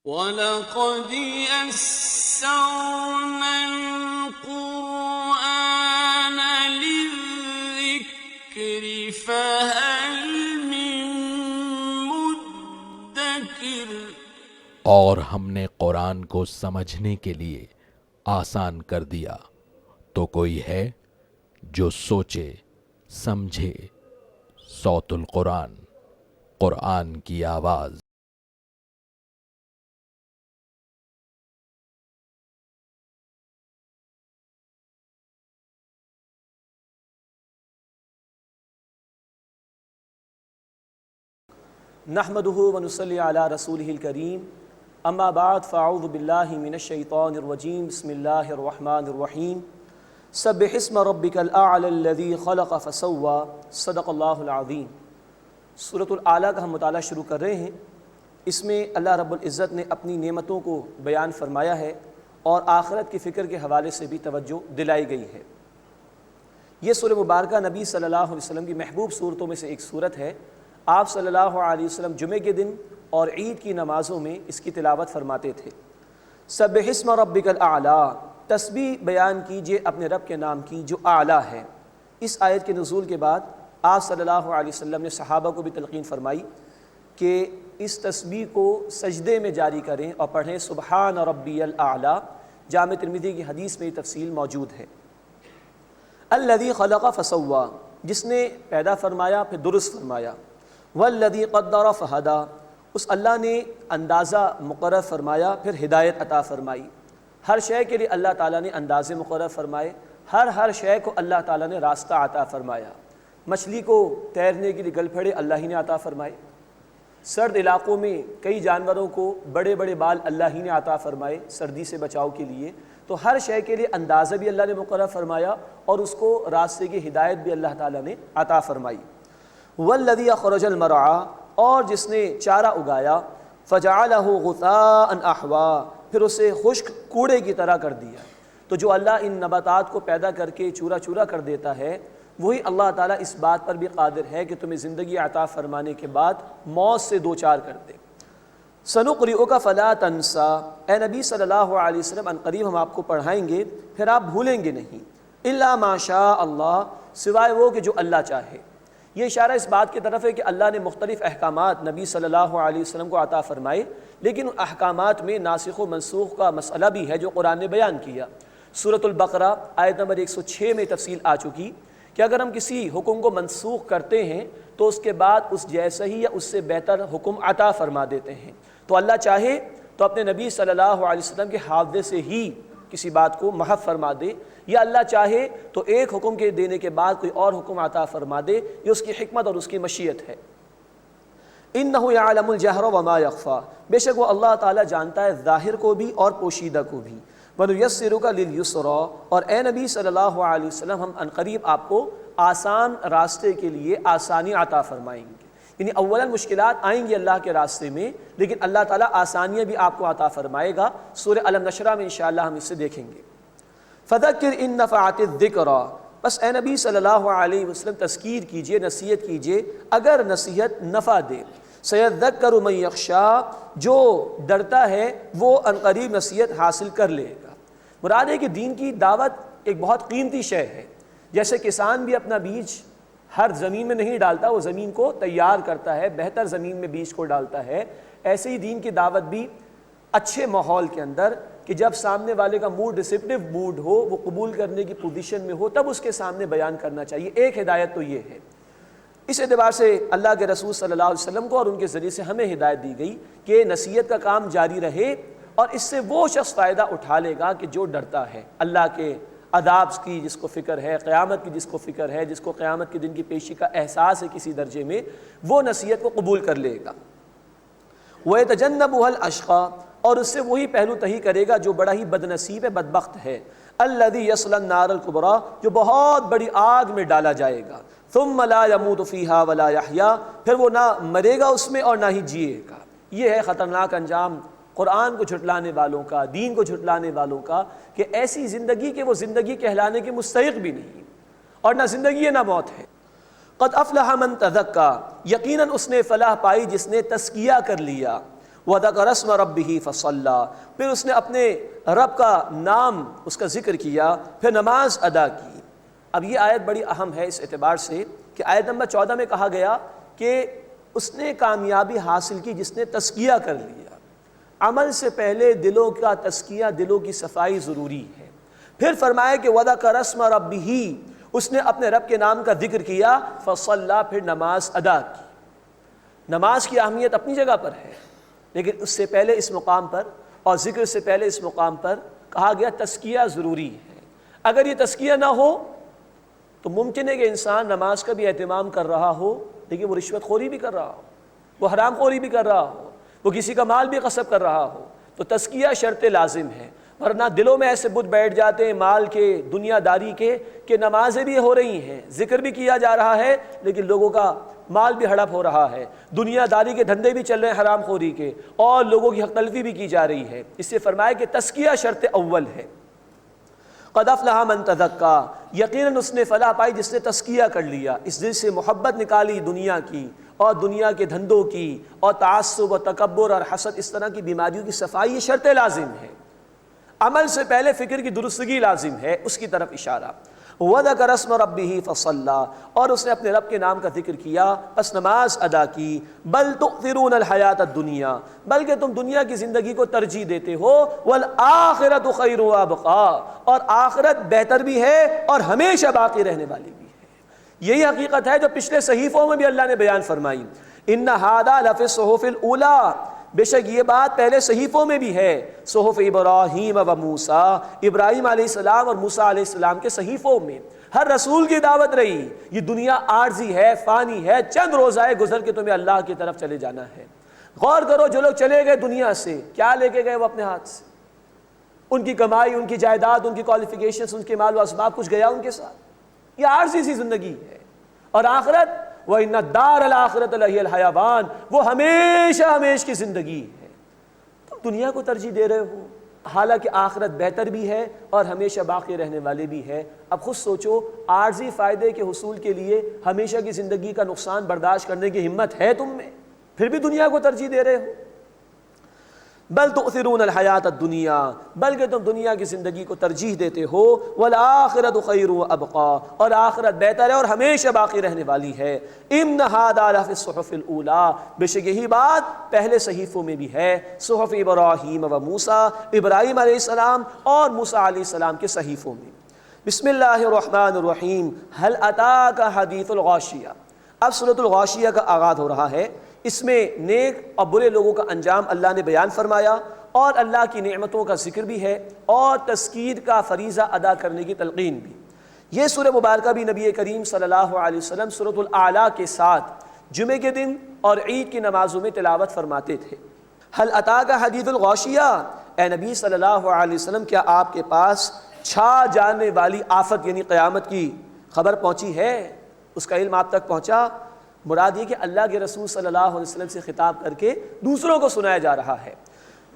وَلَقَدْ يَسَّرْنَا الْقُرْآنَ لِلذِّكْرِ فَهَلْ مِن مُّدَّكِرٍ۔ اور ہم نے قرآن کو سمجھنے کے لیے آسان کر دیا، تو کوئی ہے جو سوچے سمجھے۔ صوت القرآن، قرآن کی آواز۔ نحمده ونصلي على رسوله الكريم اما بعد فاعوذ باللہ من الشیطان الرجیم بسم اللہ الرحمن الرحیم سبح اسم ربک الاعلی الذی خلق فسوى صدق اللہ العظیم۔ سورۃ الاعلیٰ کا ہم مطالعہ شروع کر رہے ہیں۔ اس میں اللہ رب العزت نے اپنی نعمتوں کو بیان فرمایا ہے اور آخرت کی فکر کے حوالے سے بھی توجہ دلائی گئی ہے۔ یہ سورہ مبارکہ نبی صلی اللہ علیہ وسلم کی محبوب صورتوں میں سے ایک صورت ہے۔ آپ صلی اللہ علیہ وسلم جمعے کے دن اور عید کی نمازوں میں اس کی تلاوت فرماتے تھے۔ سبح اسم ربک الاعلیٰ، تسبیح بیان کیجئے اپنے رب کے نام کی جو اعلیٰ ہے۔ اس آیت کے نزول کے بعد آپ صلی اللہ علیہ وسلم نے صحابہ کو بھی تلقین فرمائی کہ اس تسبیح کو سجدے میں جاری کریں اور پڑھیں سبحان ربی الاعلیٰ۔ جامع ترمذی کی حدیث میں یہ تفصیل موجود ہے۔ الذی خلق فسوى، جس نے پیدا فرمایا پھر درست فرمایا۔ والذی قدر فہدی، اس اللہ نے اندازہ مقرر فرمایا پھر ہدایت عطا فرمائی۔ ہر شے کے لیے اللہ تعالیٰ نے اندازے مقرر فرمائے، ہر شے کو اللہ تعالیٰ نے راستہ عطا فرمایا۔ مچھلی کو تیرنے کے لیے گل پھڑے اللہ ہی نے عطا فرمائے۔ سرد علاقوں میں کئی جانوروں کو بڑے بڑے بال اللہ ہی نے عطا فرمائے سردی سے بچاؤ کے لیے۔ تو ہر شے کے لیے اندازہ بھی اللہ نے مقرر فرمایا اور اس کو راستے کی ہدایت بھی اللہ تعالیٰ نے عطا فرمائی۔ والذی اخرج المرعى، اور جس نے چارہ اگایا، فجعلہ غثاء احوا، پھر اسے خشک کوڑے کی طرح کر دیا۔ تو جو اللہ ان نباتات کو پیدا کر کے چورا چورا کر دیتا ہے، وہی اللہ تعالیٰ اس بات پر بھی قادر ہے کہ تمہیں زندگی عطا فرمانے کے بعد موت سے دوچار کر دے۔ سنقرئک فلا تنسى، اے نبی صلی اللہ علیہ وسلم عنقریب ہم آپ کو پڑھائیں گے پھر آپ بھولیں گے نہیں، الا ما شاء اللہ، سوائے وہ کہ جو اللہ چاہے۔ یہ اشارہ اس بات کی طرف ہے کہ اللہ نے مختلف احکامات نبی صلی اللہ علیہ وسلم کو عطا فرمائے، لیکن ان احکامات میں ناسخ و منسوخ کا مسئلہ بھی ہے جو قرآن نے بیان کیا۔ سورۃ البقرہ آیت نمبر 106 میں تفصیل آ چکی کہ اگر ہم کسی حکم کو منسوخ کرتے ہیں تو اس کے بعد اس جیسا ہی یا اس سے بہتر حکم عطا فرما دیتے ہیں۔ تو اللہ چاہے تو اپنے نبی صلی اللہ علیہ وسلم کے حافظے سے ہی کسی بات کو محو فرما دے، یا اللہ چاہے تو ایک حکم کے دینے کے بعد کوئی اور حکم عطا فرما دے، یہ اس کی حکمت اور اس کی مشیت ہے۔ انہ یعلم الجہر وما یخفی، بے شک وہ اللہ تعالیٰ جانتا ہے ظاہر کو بھی اور پوشیدہ کو بھی۔ وَنُيَسِّرُكَ لِلْيُسْرَىٰ، اور اے نبی صلی اللہ علیہ وسلم ہم عنقریب آپ کو آسان راستے کے لیے آسانی عطا فرمائیں گے۔ یعنی اولا مشکلات آئیں گی اللہ کے راستے میں، لیکن اللہ تعالیٰ آسانیاں بھی آپ کو عطا فرمائے گا۔ سورہ الم نشرح میں انشاءاللہ ہم اسے دیکھیں گے۔ فَذَكِّرْ إِن نَّفَعَتِ الذِّكْرَىٰ، بس اے نبی صلی اللہ علیہ وسلم تذکیر کیجئے، نصیحت کیجئے اگر نصیحت نفع دے۔ سَيَذَّكَّرُ مَن يَخْشَىٰ، جو ڈرتا ہے وہ عنقریب نصیحت حاصل کر لے گا۔ مراد ہے کہ دین کی دعوت ایک بہت قیمتی شے ہے۔ جیسے کسان بھی اپنا بیج ہر زمین میں نہیں ڈالتا، وہ زمین کو تیار کرتا ہے، بہتر زمین میں بیج کو ڈالتا ہے، ایسے ہی دین کی دعوت بھی اچھے ماحول کے اندر کہ جب سامنے والے کا موڈ ریسیپٹیو موڈ ہو، وہ قبول کرنے کی پوزیشن میں ہو، تب اس کے سامنے بیان کرنا چاہیے۔ ایک ہدایت تو یہ ہے۔ اس اعتبار سے اللہ کے رسول صلی اللہ علیہ وسلم کو اور ان کے ذریعے سے ہمیں ہدایت دی گئی کہ نصیحت کا کام جاری رہے، اور اس سے وہ شخص فائدہ اٹھا لے گا کہ جو ڈرتا ہے اللہ کے عذاب کی، جس کو فکر ہے قیامت کی، جس کو فکر ہے، جس کو قیامت کے دن کی پیشی کا احساس ہے کسی درجے میں، وہ نصیحت کو قبول کر لے گا۔ وَيَتَجَنَّبُهَا الْأَشْقَىٰ، اور اس سے وہی پہلو تہی کرے گا جو بڑا ہی بدنصیب ہے، بدبخت ہے۔ الَّذِي يَصْلَى النَّارَ الْكُبْرىٰ، جو بہت بڑی آگ میں ڈالا جائے گا۔ ثُمَّ لَا يَمُوتُ فِيهَا وَلَا يَحْيَىٰ، پھر وہ نہ مرے گا اس میں اور نہ ہی جیے گا۔ یہ ہے خطرناک انجام قرآن کو جھٹلانے والوں کا، دین کو جھٹلانے والوں کا، کہ ایسی زندگی کہ وہ زندگی کہلانے کے مستحق بھی نہیں، اور نہ زندگی ہے نہ موت ہے۔ قد افلح من تزکا، یقیناً اس نے فلاح پائی جس نے تزکیہ کر لیا۔ وَذَكَرَ اسْمَ رَبِّهِ فَصَلَّى، پھر اس نے اپنے رب کا نام اس کا ذکر کیا، پھر نماز ادا کی۔ اب یہ آیت بڑی اہم ہے اس اعتبار سے کہ آیت نمبر 14 میں کہا گیا کہ اس نے کامیابی حاصل کی جس نے تزکیہ کر لیا۔ عمل سے پہلے دلوں کا تزکیہ، دلوں کی صفائی ضروری ہے۔ پھر فرمایا کہ وَذَكَرَ اسْمَ رَبِّهِ، اس نے اپنے رب کے نام کا ذکر کیا، فَصَلَّى، پھر نماز ادا کی۔ نماز کی اہمیت اپنی جگہ پر ہے، لیکن اس سے پہلے اس مقام پر اور ذکر سے پہلے اس مقام پر کہا گیا تزکیہ ضروری ہے۔ اگر یہ تزکیہ نہ ہو تو ممکن ہے کہ انسان نماز کا بھی اہتمام کر رہا ہو لیکن وہ رشوت خوری بھی کر رہا ہو، وہ حرام خوری بھی کر رہا ہو، وہ کسی کا مال بھی غصب کر رہا ہو۔ تو تزکیہ شرط لازم ہے، ورنہ دلوں میں ایسے بت بیٹھ جاتے ہیں مال کے، دنیا داری کے، کہ نمازیں بھی ہو رہی ہیں، ذکر بھی کیا جا رہا ہے، لیکن لوگوں کا مال بھی ہڑپ ہو رہا ہے، دنیا داری کے دھندے بھی چل رہے ہیں حرام خوری کے، اور لوگوں کی حق تلفی بھی کی جا رہی ہے۔ اس سے فرمایا کہ تزکیہ شرط اول ہے۔ قد افلح من تزکا، یقیناً اس نے فلاح پائی جس نے تزکیہ کر لیا، اس دل سے محبت نکالی دنیا کی اور دنیا کے دھندوں کی اور تعصب و تکبر اور حسد، اس طرح کی بیماریوں کی صفائی، یہ شرط لازم ہے۔ عمل سے پہلے فکر کی درستگی لازم ہے، اس کی طرف اشارہ۔ وَذَكَرَ اسْمَ رَبِّهِ فَصَلَّى، اور اس نے اپنے رب کے نام کا ذکر کیا، پس نماز ادا کی۔ بل تؤثرون الحیات الدنیا، بلکہ تم دنیا کی زندگی کو ترجیح دیتے ہو، والآخرۃ خیر وابقیٰ، اور آخرت بہتر بھی ہے اور ہمیشہ باقی رہنے والی بھی ہے۔ یہی حقیقت ہے جو پچھلے صحیفوں میں بھی اللہ نے بیان فرمائی، ان ھذا لفی الصحف الاولی، بے شک یہ بات پہلے صحیفوں میں بھی ہے، صحف ابراہیم و موسیٰ، ابراہیم علیہ السلام اور موسیٰ علیہ السلام کے صحیفوں میں۔ ہر رسول کی دعوت رہی، یہ دنیا عارضی ہے، فانی ہے، چند روزہ گزر کے تمہیں اللہ کی طرف چلے جانا ہے۔ غور کرو، جو لوگ چلے گئے دنیا سے، کیا لے کے گئے وہ اپنے ہاتھ سے؟ ان کی کمائی، ان کی جائیداد، ان کی کوالیفیکیشنز، ان کے مال و اسباب، کچھ گیا ان کے ساتھ؟ یہ عارضی سی زندگی ہے۔ اور آخرت، وَإِنَّ الدَّارَ الْآخِرَةَ لَهِيَ الْحَيَوَانُ، وہ ہمیشہ ہمیش کی زندگی ہے۔ تم دنیا کو ترجیح دے رہے ہو، حالانکہ آخرت بہتر بھی ہے اور ہمیشہ باقی رہنے والے بھی ہے۔ اب خود سوچو، عارضی فائدے کے حصول کے لیے ہمیشہ کی زندگی کا نقصان برداشت کرنے کی ہمت ہے تم میں؟ پھر بھی دنیا کو ترجیح دے رہے ہو۔ بل تؤثرون الحیات الدنیا، بلکہ تم دنیا کی زندگی کو ترجیح دیتے ہو، والآخرۃ خیر وابقیٰ، اور آخرت بہتر ہے اور ہمیشہ باقی رہنے والی ہے۔ ان ھذا لفی الصحف الاولی، بے شک یہی بات پہلے صحیفوں میں بھی ہے، صحف ابراہیم و موسیٰ، ابراہیم علیہ السلام اور موسیٰ علیہ السلام کے صحیفوں میں۔ بسم اللہ الرحمن الرحیم، هل اتاک حدیث الغاشیہ۔ اب سورۃ الغاشیہ کا آغاز ہو رہا ہے، اس میں نیک اور برے لوگوں کا انجام اللہ نے بیان فرمایا، اور اللہ کی نعمتوں کا ذکر بھی ہے، اور تذکیر کا فریضہ ادا کرنے کی تلقین بھی۔ یہ سورہ مبارکہ بھی نبی کریم صلی اللہ علیہ وسلم سورۃ الاعلیٰ کے ساتھ جمعے کے دن اور عید کی نمازوں میں تلاوت فرماتے تھے۔ هل اتاک حدیث الغاشیہ، اے نبی صلی اللہ علیہ وسلم، کیا آپ کے پاس چھا جانے والی آفت یعنی قیامت کی خبر پہنچی ہے؟ اس کا علم آپ تک پہنچا؟ مراد یہ کہ اللہ کے رسول صلی اللہ علیہ وسلم سے خطاب کر کے دوسروں کو سنایا جا رہا ہے۔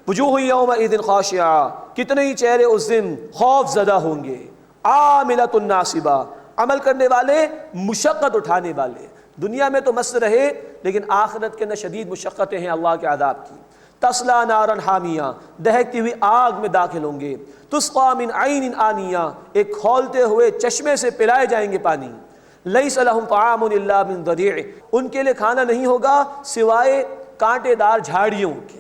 وجوہ یومئذ خاشعہ، کتنے ہی چہرے اس دن خوف زدہ ہوں گے، عاملۃ ناصبہ، عمل کرنے والے، مشقت اٹھانے والے۔ دنیا میں تو مست رہے، لیکن آخرت کے اندر شدید مشقتیں ہیں اللہ کے عذاب کی۔ تصلیٰ نارا حامیہ، دہکتی ہوئی آگ میں داخل ہوں گے۔ تسقیٰ من عین آنیہ، ایک کھولتے ہوئے چشمے سے پلائے جائیں گے پانی۔ لیس لہم طعام الا من ضریع، ان کے لیے کھانا نہیں ہوگا سوائے کانٹے دار جھاڑیوں کے،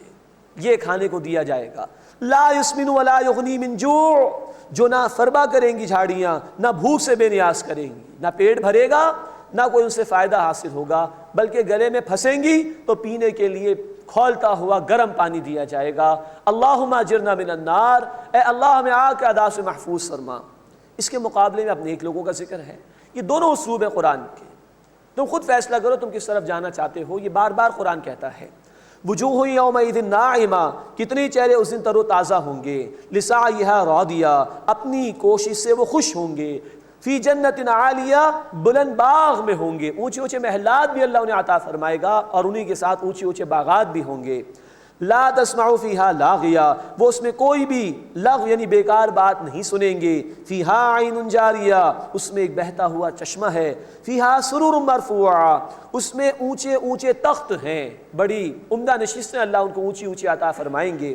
یہ کھانے کو دیا جائے گا۔ لا یسمن ولا یغنی من جوع، جو نہ فربا کریں گی جھاڑیاں، نہ بھوک سے بے نیاز کریں گی، نہ پیٹ بھرے گا، نہ کوئی ان سے فائدہ حاصل ہوگا، بلکہ گلے میں پھنسیں گی تو پینے کے لیے کھولتا ہوا گرم پانی دیا جائے گا۔ اللہم اجرنا من النار، اے اللہ ہمیں آگ کے عذاب سے محفوظ فرما۔ اس کے مقابلے میں اب نیک لوگوں کا ذکر ہے۔ یہ دونوں اسلوب ہیں قرآن کے، تم خود فیصلہ کرو تم کس طرف جانا چاہتے ہو۔ یہ بار بار قرآن کہتا ہے، وجوہ یومئذ ناعمہ، کتنے چہرے اس دن تر و تازہ ہوں گے، لسعیہا راضیہ، اپنی کوشش سے وہ خوش ہوں گے، فی جنت عالیہ، بلند باغ میں ہوں گے، اونچے اونچے محلات بھی اللہ انہیں عطا فرمائے گا اور انہی کے ساتھ اونچے اونچے باغات بھی ہوں گے۔ لا تسمعوا فیہا لاغیا، وہ اس میں کوئی بھی لغو یعنی بیکار بات نہیں سنیں گے، فیہا عین جاریہ، اس میں ایک بہتا ہوا چشمہ ہے، فیہا سرور مرفوعہ، اس میں اونچے اونچے تخت ہیں، بڑی عمدہ نشستیں اللہ ان کو اونچی اونچی عطا فرمائیں گے،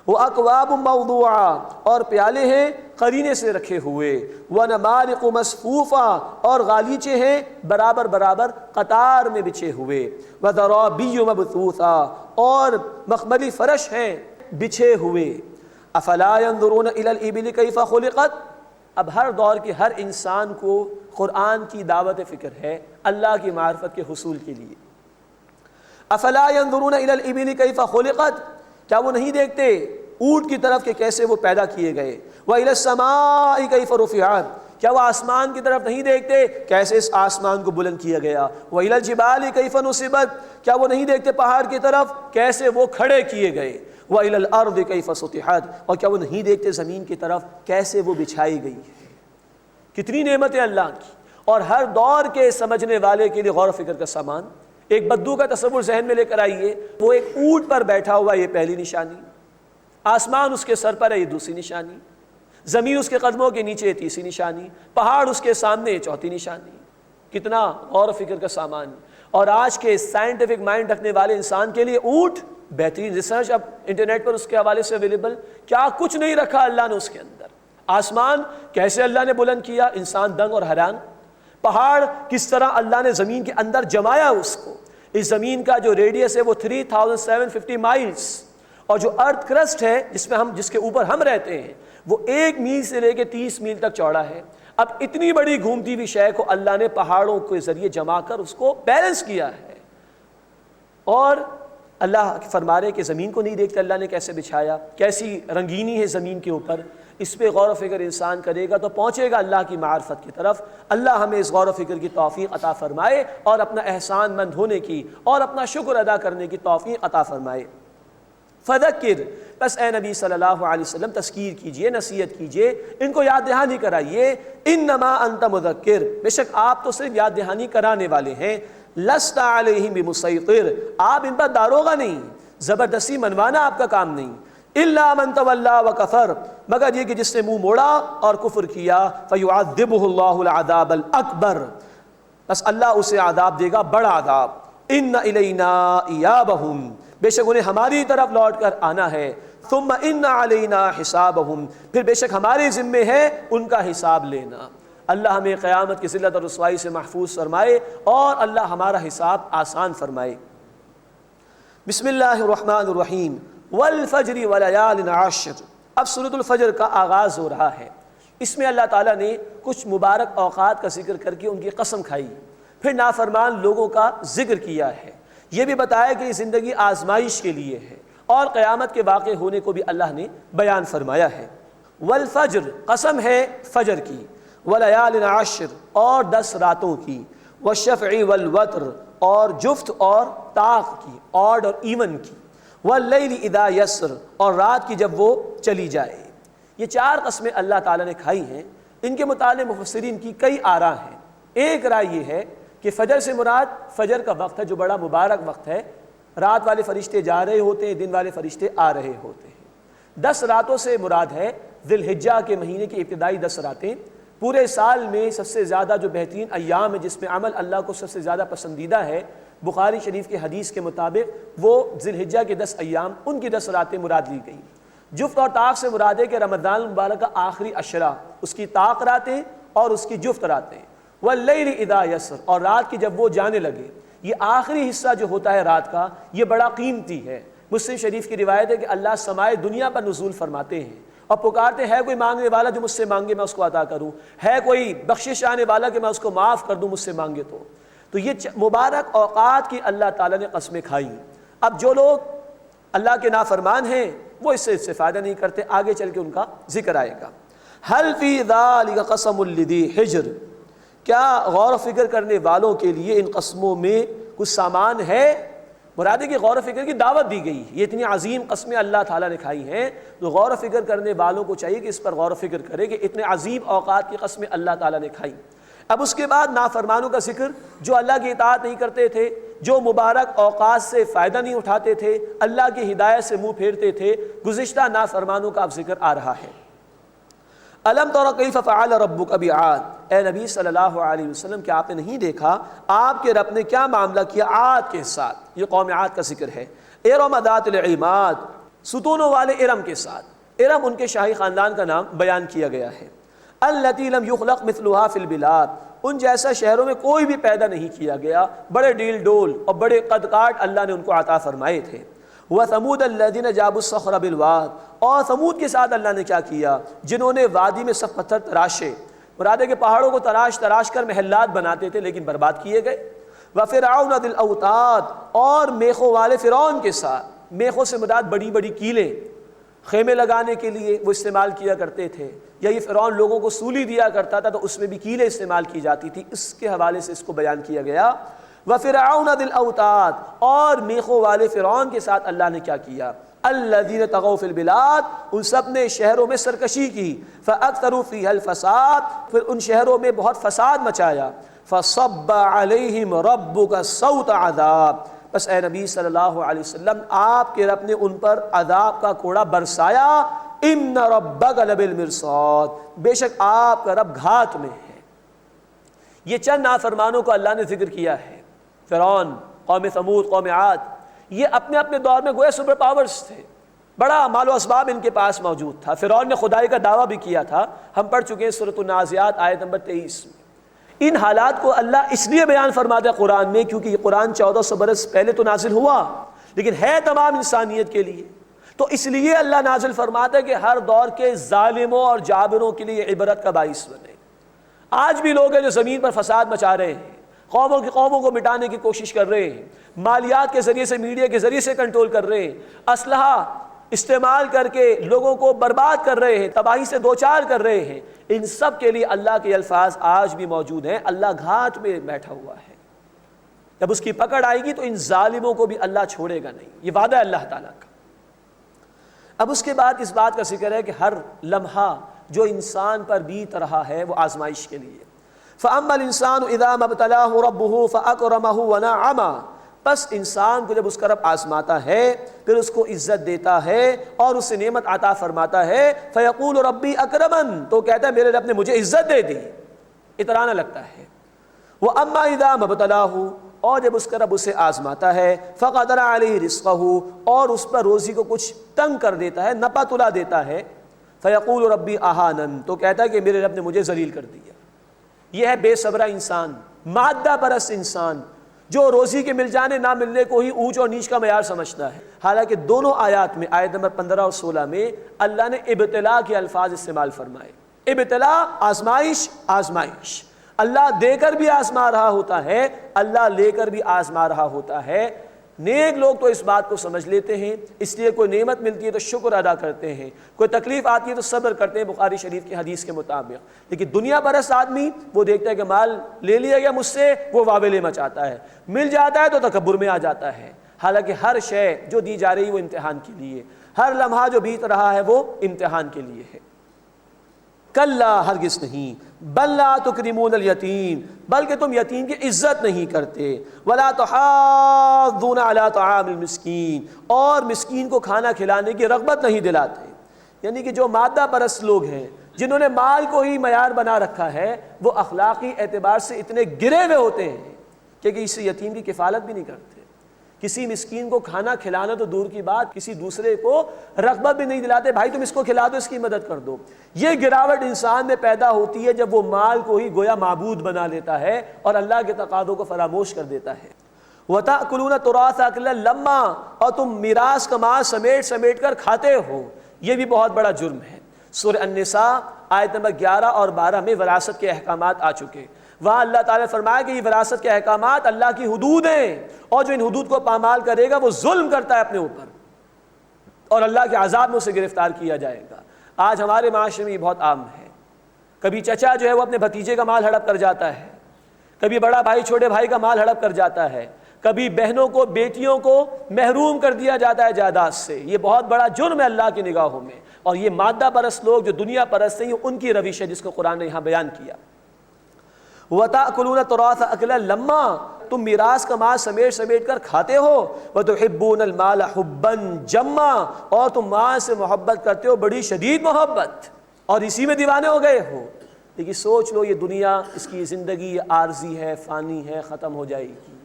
وہ اکواب موضوعہ، اور پیالے ہیں قرینے سے رکھے ہوئے، ونمارق مصفوفہ، اور غالیچے ہیں برابر برابر قطار میں بچھے ہوئے، وزرابی مبثوثہ، اور مخملی فرش ہیں بچھے ہوئے، افلا ينظرون الى الابل کیف خلقت، اب ہر دور کے ہر انسان کو قرآن کی دعوت فکر ہے اللہ کی معرفت کے حصول کے لیے۔ افلا ينظرون الى الابل کیف خلقت، کیا وہ نہیں دیکھتے اونٹ کی طرف کہ کیسے وہ پیدا کیے گئے، وَإِلَى السَّمَاءِ کَيْفَ رُفِعَتْ، کیا وہ آسمان کی طرف نہیں دیکھتے کیسے اس آسمان کو بلند کیا گیا، وَإِلَى الْجِبَالِ كَيْفَ نُصِبَتْ، کیا وہ نہیں دیکھتے پہاڑ کی طرف کیسے وہ کھڑے کیے گئے، وَإِلَى الْأَرْضِ كَيْفَ سُطِحَتْ، اور کیا وہ نہیں دیکھتے زمین کی طرف کیسے وہ بچھائی گئی ہے۔ کتنی نعمتیں اللہ کی، اور ہر دور کے سمجھنے والے کے لیے غور و فکر کا سامان۔ ایک بدو کا تصور ذہن میں لے کر آئیے، وہ ایک اونٹ پر بیٹھا ہوا، یہ پہلی نشانی، آسمان اس کے سر پر ہے، یہ دوسری نشانی، زمین اس کے قدموں کے نیچے، یہ تیسری نشانی، پہاڑ اس کے سامنے، یہ چوتھی نشانی۔ کتنا غور و فکر کا سامان۔ اور آج کے سائنٹیفک مائنڈ رکھنے والے انسان کے لیے اونٹ بہترین ریسرچ، اب انٹرنیٹ پر اس کے حوالے سے اویلیبل، کیا کچھ نہیں رکھا اللہ نے اس کے اندر۔ آسمان کیسے اللہ نے بلند کیا، انسان دنگ اور حیران۔ پہاڑ کس طرح اللہ نے زمین کے اندر جمایا اس کو۔ اس زمین کا جو ریڈیس ہے وہ 3750 مائلز، اور جو ارتھ کرسٹ ہے جس کے اوپر ہم رہتے ہیں وہ 1 میل سے لے کے 30 میل تک چوڑا ہے۔ اب اتنی بڑی گھومتی ہوئی شے کو اللہ نے پہاڑوں کے ذریعے جما کر اس کو بیلنس کیا ہے۔ اور اللہ فرما رہے کہ زمین کو نہیں دیکھتے اللہ نے کیسے بچھایا، کیسی رنگینی ہے زمین کے اوپر۔ اس پہ غور و فکر انسان کرے گا تو پہنچے گا اللہ کی معرفت کی طرف۔ اللہ ہمیں اس غور و فکر کی توفیق عطا فرمائے، اور اپنا احسان مند ہونے کی اور اپنا شکر ادا کرنے کی توفیق عطا فرمائے۔ فذکر، بس اے نبی صلی اللہ علیہ وسلم تذکیر کیجئے، نصیحت کیجئے، ان کو یاد دہانی کرائیے۔ انما انت مذکر، بے شک آپ تو صرف یاد دہانی کرانے والے ہیں۔ لست علیہم بمسیطر، آپ ان پر داروغہ نہیں، زبردستی منوانا آپ کا کام نہیں۔ الا من تولی وکفر، مگر یہ کہ جس نے منہ موڑا اور کفر کیا، فیعذبہ اللہ العذاب الاکبر، بس اللہ اسے عذاب دے گا بڑا عذاب۔ ان الینا ایابہم، بے شک انہیں ہماری طرف لوٹ کر آنا ہے۔ ثم ان علینا حسابہم، پھر بے شک ہمارے ذمے ہے ان کا حساب لینا۔ اللہ ہمیں قیامت کی ذلت اور رسوائی سے محفوظ فرمائے، اور اللہ ہمارا حساب آسان فرمائے۔ بسم اللہ الرحمن الرحیم، والفجر ولیال عشر، اب سورۃ الفجر کا آغاز ہو رہا ہے۔ اس میں اللہ تعالیٰ نے کچھ مبارک اوقات کا ذکر کر کے ان کی قسم کھائی، پھر نافرمان لوگوں کا ذکر کیا ہے، یہ بھی بتایا کہ یہ زندگی آزمائش کے لیے ہے، اور قیامت کے واقع ہونے کو بھی اللہ نے بیان فرمایا ہے۔ والفجر، قسم ہے فجر کی، ولیال عشر، اور 10 راتوں کی، والشفع والوتر، اور جفت اور طاق کی، آڈ اور ایون کی، واللیل اذا یسر، اور رات کی جب وہ چلی جائے۔ یہ 4 قسمیں اللہ تعالیٰ نے کھائی ہیں۔ ان کے متعلق مفسرین کی کئی آراء ہیں۔ ایک رائے یہ ہے کہ فجر سے مراد فجر کا وقت ہے، جو بڑا مبارک وقت ہے، رات والے فرشتے جا رہے ہوتے ہیں، دن والے فرشتے آ رہے ہوتے ہیں۔ 10 راتوں سے مراد ہے ذی الحجہ کے مہینے کی ابتدائی 10 راتیں۔ پورے سال میں سب سے زیادہ جو بہترین ایام ہے جس میں عمل اللہ کو سب سے زیادہ پسندیدہ ہے، بخاری شریف کے حدیث کے مطابق وہ ذی الحجہ کے 10 ایام، ان کی 10 راتیں مراد لی گئیں۔ جفت اور طاق سے مراد ہے کہ رمضان المبارک کا آخری عشرہ، اس کی طاق راتیں اور اس کی جفت راتیں۔ واللیل اذا یسر، اور رات کی جب وہ جانے لگے۔ یہ آخری حصہ جو ہوتا ہے رات کا، یہ بڑا قیمتی ہے۔ مسلم شریف کی روایت ہے کہ اللہ سمائے دنیا پر نزول فرماتے ہیں اور پکارتے ہیں، کوئی مانگنے والا جو مجھ سے مانگے میں اس کو عطا کروں، ہے کوئی بخشش آنے والا کہ میں اس کو معاف کر دوں مجھ سے مانگے تو یہ مبارک اوقات کی اللہ تعالیٰ نے قسمیں کھائی۔ اب جو لوگ اللہ کے نافرمان ہیں وہ اس سے استفادہ نہیں کرتے، آگے چل کے ان کا ذکر آئے گا۔ هل فی ذلک قسم لذی حجر، کیا غور و فکر کرنے والوں کے لیے ان قسموں میں کچھ سامان ہے؟ مراد ہے کہ غور و فکر کی دعوت دی گئی۔ یہ اتنی عظیم قسمیں اللہ تعالیٰ نے کھائی ہیں، تو غور و فکر کرنے والوں کو چاہیے کہ اس پر غور و فکر کرے کہ اتنے عظیم اوقات کی قسمیں اللہ تعالیٰ نے کھائی۔ اب اس کے بعد نافرمانوں کا ذکر، جو اللہ کی اطاعت نہیں کرتے تھے، جو مبارک اوقات سے فائدہ نہیں اٹھاتے تھے، اللہ کی ہدایت سے منہ پھیرتے تھے، گزشتہ نافرمانوں کا اب ذکر آ رہا ہے۔ الم تر کیف فعل ربک بعاد، اے نبی صلی اللہ علیہ وسلم کیا آپ نے نہیں دیکھا آپ کے رب نے کیا معاملہ کیا عاد کے ساتھ؟ یہ قوم عاد کا ذکر ہے۔ ارم ذات العماد، ستونوں والے ارم کے ساتھ۔ ارم ان کے شاہی خاندان کا نام بیان کیا گیا ہے۔ التی لم یخلق مثلها فی البلاد، ان جیسا شہروں میں کوئی بھی پیدا نہیں کیا گیا، بڑے ڈیل ڈول اور بڑے قد کاٹ اللہ نے ان کو عطا فرمائے تھے۔ وثمود الذین جابوا الصخر بالواد، اور ثمود کے ساتھ اللہ نے کیا کیا؟ جنہوں نے وادی میں سخت پتھر تراشے، مراد ہے کہ پہاڑوں کو تراش کر محلات بناتے تھے لیکن برباد کیے گئے۔ وفرعون ذی الاوتاد، اور میخوں والے فرعون کے ساتھ، میخوں سے مراد بڑی بڑی کیلیں، خیمے لگانے کے لیے وہ استعمال کیا کرتے تھے، یا یہ فرعون لوگوں کو سولی دیا کرتا تھا تو اس میں بھی کیلیں استعمال کی جاتی تھی، اس کے حوالے سے اس کو بیان کیا گیا۔ وفرعون ذی الاوتاد، اور میخوں والے فرعون کے ساتھ اللہ نے کیا کیا؟ الذین طغوا فی البلاد، ان سب نے شہروں میں سرکشی کی، فاکثروا فیہا الفساد، پھر ان شہروں میں بہت فساد مچایا۔ فصب علیہم ربک صوت عذاب، بس اے نبی صلی اللہ علیہ وسلم آپ کے رب نے ان پر عذاب کا کوڑا برسایا۔ ان ربک لبالمرصاد، بے شک آپ کا رب گھات میں ہے۔ یہ چند نافرمانوں کو اللہ نے ذکر کیا ہے، فرعون، قوم ثمود، قوم عاد، یہ اپنے اپنے دور میں گویا سپر پاورز تھے، بڑا مال و اسباب ان کے پاس موجود تھا۔ فرعون نے خدائی کا دعویٰ بھی کیا تھا، ہم پڑھ چکے ہیں سورۃ النازعات آیت نمبر 23 میں۔ ان حالات کو اللہ اس لیے بیان فرماتا ہے قرآن میں کیونکہ یہ قرآن 1400 برس پہلے تو نازل ہوا لیکن ہے تمام انسانیت کے لیے، تو اس لیے اللہ نازل فرماتا ہے کہ ہر دور کے ظالموں اور جابروں کے لیے عبرت کا باعث بنے۔ آج بھی لوگ ہیں جو زمین پر فساد مچا رہے ہیں، قوموں کو مٹانے کی کوشش کر رہے ہیں، مالیات کے ذریعے سے، میڈیا کے ذریعے سے کنٹرول کر رہے ہیں، اسلحہ استعمال کر کے لوگوں کو برباد کر رہے ہیں، تباہی سے دوچار کر رہے ہیں۔ ان سب کے لیے اللہ کے الفاظ آج بھی موجود ہیں۔ اللہ گھاٹ میں بیٹھا ہوا ہے، جب اس کی پکڑ آئے گی تو ان ظالموں کو بھی اللہ چھوڑے گا نہیں، یہ وعدہ ہے اللہ تعالیٰ کا۔ اب اس کے بعد اس بات کا ذکر ہے کہ ہر لمحہ جو انسان پر بیت رہا ہے وہ آزمائش کے لیے۔ فَأَمَّا الْإِنسَانُ إِذَا مَا ابْتَلَاهُ رَبُّهُ فَأَكْرَمَهُ وَنَعَّمَهُ، پس انسان کو جب اس کا رب آزماتا ہے پھر اس کو عزت دیتا ہے اور اسے نعمت عطا فرماتا ہے، فَيَقُولُ رَبِّي أَكْرَمَنِ، تو کہتا ہے میرے رب نے مجھے عزت دے دی، اترانا لگتا ہے۔ وَأَمَّا إِذَا مَا ابْتَلَاهُ، اور جب اس کا رب اسے آزماتا ہے، فَقَدَرَ عَلَيْهِ رِزْقَهُ، اور اس پر روزی کو کچھ تنگ کر دیتا ہے، نپا تلا دیتا ہے، فَيَقُولُ رَبِّي أَهَانَنِ، تو کہتا ہے کہ میرے رب نے مجھے ذلیل کر دیا۔ یہ ہے بے صبرہ انسان، مادہ پرست انسان، جو روزی کے مل جانے نہ ملنے کو ہی اونچ اور نیچ کا معیار سمجھتا ہے۔ حالانکہ دونوں آیات میں، آیت نمبر 15 اور 16 میں اللہ نے ابتلا کے الفاظ استعمال فرمائے۔ ابتلا، آزمائش، آزمائش، اللہ دے کر بھی آزما رہا ہوتا ہے، اللہ لے کر بھی آزما رہا ہوتا ہے۔ نیک لوگ تو اس بات کو سمجھ لیتے ہیں، اس لیے کوئی نعمت ملتی ہے تو شکر ادا کرتے ہیں، کوئی تکلیف آتی ہے تو صبر کرتے ہیں، بخاری شریف کی حدیث کے مطابق۔ لیکن دنیا پرست آدمی وہ دیکھتا ہے کہ مال لے لیا گیا مجھ سے، وہ واویلے مچاتا ہے، مل جاتا ہے تو تکبر میں آ جاتا ہے۔ حالانکہ ہر شے جو دی جا رہی ہے وہ امتحان کے لیے، ہر لمحہ جو بیت رہا ہے وہ امتحان کے لیے ہے۔ کلا، ہرگز نہیں، بل لا تکرمون الیتیم، بلکہ تم یتیم کی عزت نہیں کرتے، ولا تحاضون علی طعام المسکین، اور مسکین کو کھانا کھلانے کی رغبت نہیں دلاتے۔ یعنی کہ جو مادہ پرست لوگ ہیں، جنہوں نے مال کو ہی معیار بنا رکھا ہے، وہ اخلاقی اعتبار سے اتنے گرے ہوئے ہوتے ہیں کہ اس یتیم کی کفالت بھی نہیں کرتے۔ کسی مسکین کو کھانا کھلانا تو دور کی بات، کسی دوسرے کو رغبت بھی نہیں دلاتے، بھائی تم اس کو کھلا دو، اس کی مدد کر دو۔ یہ گراوٹ انسان میں پیدا ہوتی ہے جب وہ مال کو ہی گویا معبود بنا لیتا ہے اور اللہ کے تقاضوں کو فراموش کر دیتا ہے۔ وَتَأْكُلُونَ التُّرَاثَ أَكْلًا لَمًّا، اور تم میراث کا مال سمیٹ سمیٹ کر کھاتے ہو، یہ بھی بہت بڑا جرم ہے۔ سورہ النساء آیت نمبر 11 اور 12 میں وراثت کے احکامات آ چکے، وہاں اللہ تعالیٰ نے فرمایا کہ یہ وراثت کے احکامات اللہ کی حدود ہیں، اور جو ان حدود کو پامال کرے گا وہ ظلم کرتا ہے اپنے اوپر، اور اللہ کے عذاب میں اسے گرفتار کیا جائے گا۔ آج ہمارے معاشرے میں یہ بہت عام ہے، کبھی چچا جو ہے وہ اپنے بھتیجے کا مال ہڑپ کر جاتا ہے، کبھی بڑا بھائی چھوٹے بھائی کا مال ہڑپ کر جاتا ہے، کبھی بہنوں کو، بیٹیوں کو محروم کر دیا جاتا ہے جائیداد سے۔ یہ بہت بڑا جرم ہے اللہ کی نگاہوں میں، اور یہ مادہ پرست لوگ جو دنیا پرست ہیں، یہ ان کی روش ہے جس کو قرآن نے یہاں بیان کیا۔ وَتَأْكُلُونَ التُّرَاثَ أَكْلًا لَمًّا، تم میراث کا مال سمیٹ سمیٹ کر کھاتے ہو، وَتُحِبُّونَ الْمَالَ حُبًّا جَمًّا، اور تم مال سے محبت کرتے ہو بڑی شدید محبت، اور اسی میں دیوانے ہو گئے ہو۔ لیکن سوچ لو یہ دنیا، اس کی زندگی عارضی ہے، فانی ہے، ختم ہو جائے گی،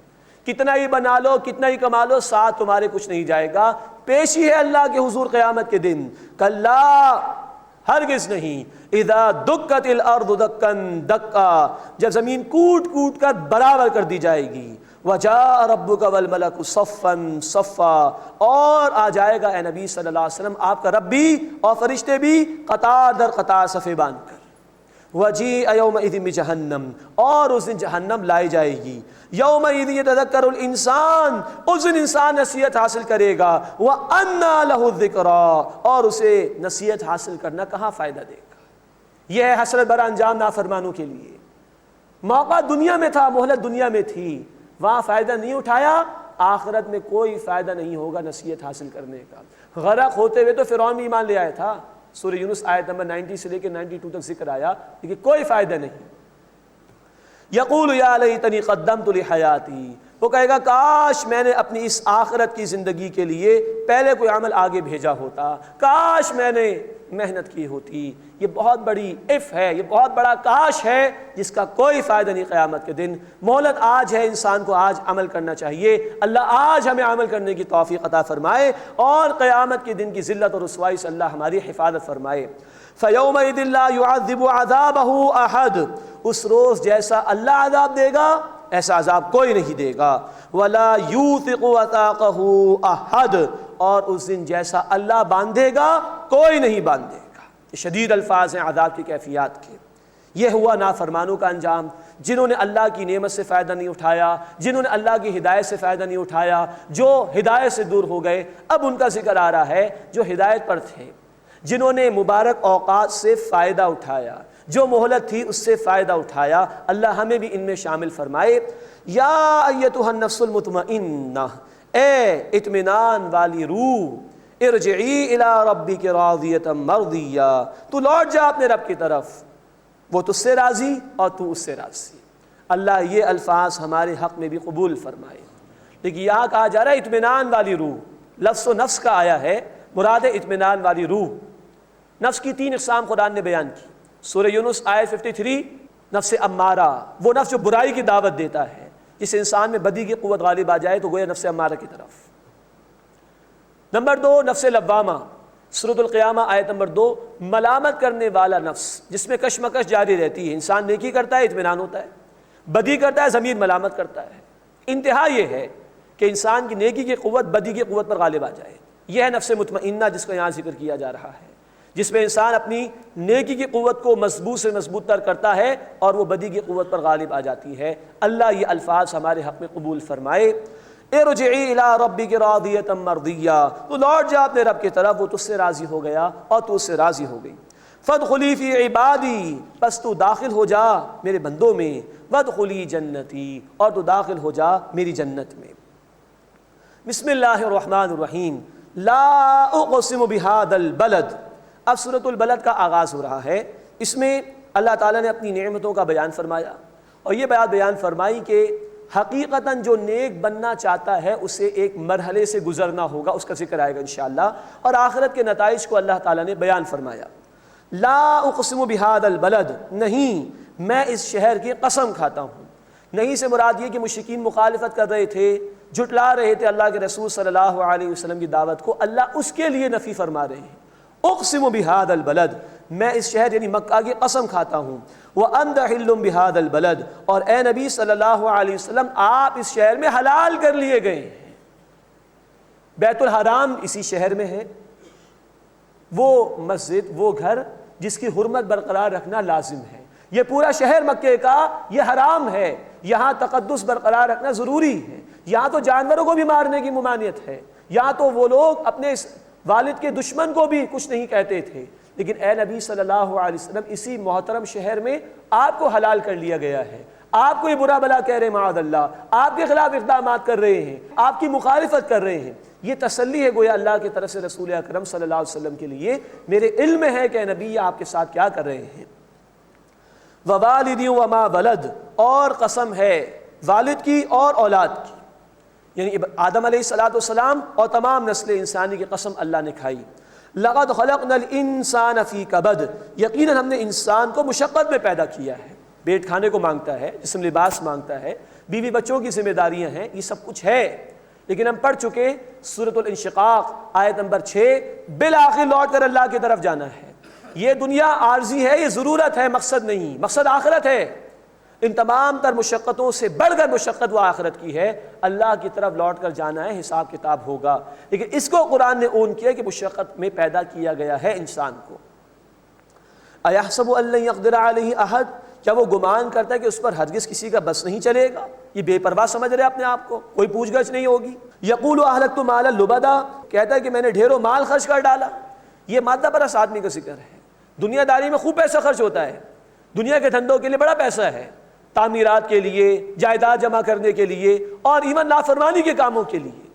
کتنا ہی بنا لو، کتنا ہی کما لو، ساتھ تمہارے کچھ نہیں جائے گا، پیشی ہے اللہ کے حضور قیامت کے دن۔ کلا، ہرگز نہیں، اذا دکت الارض دکا دکا، جب زمین کوٹ کوٹ کر برابر کر دی جائے گی، وجاء ربک والملک صفا صفا، اور آ جائے گا اے نبی صلی اللہ علیہ وسلم آپ کا رب بھی اور فرشتے بھی قطار در قطار صفے باندھ کر، وجیء یومئذ بجہنم، اور اس دن جہنم لائی جائے گی، یومئذ یتذکر الانسان، اس دن انسان نصیحت حاصل کرے گا، وَأَنَّىٰ لَهُ الذِّكْرَىٰ، اور اسے نصیحت حاصل کرنا کہاں فائدہ دے گا۔ یہ ہے حسرت برا انجام نافرمانوں کے لیے۔ موقع دنیا میں تھا، مہلت دنیا میں تھی، وہاں فائدہ نہیں اٹھایا، آخرت میں کوئی فائدہ نہیں ہوگا نصیحت حاصل کرنے کا۔ غرق ہوتے ہوئے تو فرعون بھی ایمان لے آیا تھا، سورہ یونس آیت نمبر 90 سے لے کے 92 تک ذکر آیا، لیکن کوئی فائدہ نہیں۔ یقول یا لیتنی قدمت لحیاتی، وہ کہے گا کاش میں نے اپنی اس آخرت کی زندگی کے لیے پہلے کوئی عمل آگے بھیجا ہوتا، کاش میں نے محنت کی ہوتی۔ یہ بہت بڑی اف ہے، یہ بہت بڑا کاش ہے جس کا کوئی فائدہ نہیں قیامت کے دن۔ مہلت آج ہے، انسان کو آج عمل کرنا چاہیے، اللہ آج ہمیں عمل کرنے کی توفیق عطا فرمائے، اور قیامت کے دن کی ذلت اور رسوائی سے اللہ ہماری حفاظت فرمائے۔ فَيَوْمَئِذٍ لَا يُعَذِّبُ عَذَابَهُ أَحَدٌ، اس روز جیسا اللہ عذاب دے گا ایسا عذاب کوئی نہیں دے گا، وَلَا يُوثِقُ وَثَاقَهُ أَحَدٌ، اور اس دن جیسا اللہ باندھے گا کوئی نہیں باندھے گا۔ یہ شدید الفاظ ہیں عذاب کی کیفیات کے۔ یہ ہوا نافرمانوں کا انجام، جنہوں نے اللہ کی نعمت سے فائدہ نہیں اٹھایا، جنہوں نے اللہ کی ہدایت سے فائدہ نہیں اٹھایا، جو ہدایت سے دور ہو گئے۔ اب ان کا ذکر آ رہا ہے جو ہدایت پر تھے، جنہوں نے مبارک اوقات سے فائدہ اٹھایا، جو مہلت تھی اس سے فائدہ اٹھایا، اللہ ہمیں بھی ان میں شامل فرمائے۔ یا ایتھا النفس المطمئنہ، اے اطمینان والی روح، ارجعی الی ربک راضیۃ مرضیہ، تو لوٹ جا اپنے رب کی طرف، وہ تجھ سے راضی اور تو اس سے راضی۔ اللہ یہ الفاظ ہمارے حق میں بھی قبول فرمائے۔ لیکن یہاں کہا جا رہا ہے اطمینان والی روح، لفظ و نفس کا آیا ہے، مراد ہے اطمینان والی روح۔ نفس کی 3 اقسام قرآن نے بیان کی۔ سورہ یونس آیت 53، نفس امارہ، وہ نفس جو برائی کی دعوت دیتا ہے، جس انسان میں بدی کی قوت غالب آ جائے تو گویا نفس امارہ کی طرف۔ نمبر 2 نفس لوامہ، سورۃ القیامہ آیت نمبر 2، ملامت کرنے والا نفس، جس میں کشمکش جاری رہتی ہے، انسان نیکی کرتا ہے اطمینان ہوتا ہے، بدی کرتا ہے ضمیر ملامت کرتا ہے۔ انتہا یہ ہے کہ انسان کی نیکی کی قوت بدی کی قوت پر غالب آ جائے، یہ ہے نفس مطمئنہ جس کا یہاں ذکر کیا جا رہا ہے، جس میں انسان اپنی نیکی کی قوت کو مضبوط سے مضبوط تر کرتا ہے اور وہ بدی کی قوت پر غالب آ جاتی ہے۔ اللہ یہ الفاظ ہمارے حق میں قبول فرمائے۔ ارجعی الی ربک راضیۃ مرضیہ، تو لوٹ جا اپنے رب کی طرف، وہ تجھ سے راضی ہو گیا اور تو اس سے راضی ہو گئی۔ فادخلی فی عبادی، بس تو داخل ہو جا میرے بندوں میں، وادخلی جنتی، اور تو داخل ہو جا میری جنت میں۔ بسم اللہ الرحمن الرحیم۔ لا اقسم بہذا البلد، اب سورۃ البلد کا آغاز ہو رہا ہے۔ اس میں اللہ تعالیٰ نے اپنی نعمتوں کا بیان فرمایا، اور یہ بات بیان فرمائی کہ حقیقتاً جو نیک بننا چاہتا ہے اسے ایک مرحلے سے گزرنا ہوگا، اس کا ذکر آئے گا انشاءاللہ، اور آخرت کے نتائج کو اللہ تعالیٰ نے بیان فرمایا۔ لا اقسم بہذا البلد، نہیں میں اس شہر کی قسم کھاتا ہوں۔ نہیں سے مراد یہ کہ مشرکین مخالفت کر رہے تھے، جھٹلا رہے تھے اللہ کے رسول صلی اللہ علیہ وسلم کی دعوت کو، اللہ اس کے لیے نفی فرما رہے ہیں۔ اقسم بہذا البلد، میں اس شہر یعنی مکہ کی قسم کھاتا ہوں۔ وانت حل بہذا البلد، اور اے نبی صلی اللہ علیہ وسلم آپ اس شہر میں حلال کر لیے گئے ہیں۔ بیت الحرام اسی شہر میں ہے، وہ مسجد، وہ گھر جس کی حرمت برقرار رکھنا لازم ہے۔ یہ پورا شہر مکے کا یہ حرام ہے، یہاں تقدس برقرار رکھنا ضروری ہے۔ یہاں تو جانوروں کو بھی مارنے کی ممانعت ہے، یہاں تو وہ لوگ اپنے والد کے دشمن کو بھی کچھ نہیں کہتے تھے، لیکن اے نبی صلی اللہ علیہ وسلم اسی محترم شہر میں آپ کو حلال کر لیا گیا ہے۔ آپ کو یہ برا بلا کہہ رہے ہیں معاذ اللہ، آپ کے خلاف اقدامات کر رہے ہیں، آپ کی مخالفت کر رہے ہیں۔ یہ تسلی ہے گویا اللہ کی طرف سے رسول اکرم صلی اللہ علیہ وسلم کے لیے، میرے علم ہے کہ نبی آپ کے ساتھ کیا کر رہے ہیں۔ ووالد وما ولد، اور قسم ہے والد کی اور اولاد کی، یعنی آدم علیہ السلام اور تمام نسل انسانی کی قسم اللہ نے کھائی۔ لقد خلقنا الانسان فی کبد، یقیناً ہم نے انسان کو مشقت میں پیدا کیا ہے۔ پیٹ کھانے کو مانگتا ہے، جسم لباس مانگتا ہے، بیوی بچوں کی ذمہ داریاں ہیں، یہ سب کچھ ہے، لیکن ہم پڑھ چکے سورۃ الانشقاق آیت نمبر 6، بالآخر لوٹ کر اللہ کی طرف جانا ہے۔ یہ دنیا عارضی ہے، یہ ضرورت ہے، مقصد نہیں، مقصد آخرت ہے۔ ان تمام تر مشقتوں سے بڑھ کر مشقت وہ آخرت کی ہے، اللہ کی طرف لوٹ کر جانا ہے، حساب کتاب ہوگا۔ لیکن اس کو قرآن نے اون کیا کہ مشقت میں پیدا کیا گیا ہے انسان کو۔ اَيَحْسَبُ أَن لَّن يَقْدِرَ عَلَيْهِ أَحَدٌ، کیا وہ گمان کرتا ہے کہ اس پر ہرگز کسی کا بس نہیں چلے گا؟ یہ بے پرواہ سمجھ رہے اپنے آپ کو، کوئی پوچھ گچھ نہیں ہوگی۔ یقول اہلکت مالا لبدا، کہتا ہے کہ میں نے ڈھیروں مال خرچ کر ڈالا۔ یہ مادہ پرست آدمی کا ذکر ہے۔ دنیا داری میں خوب پیسہ خرچ ہوتا ہے، دنیا کے دھندوں کے لیے بڑا پیسہ ہے، تعمیرات کے لیے، جائیداد جمع کرنے کے لیے، اور ایون نافرمانی کے کاموں کے لیے۔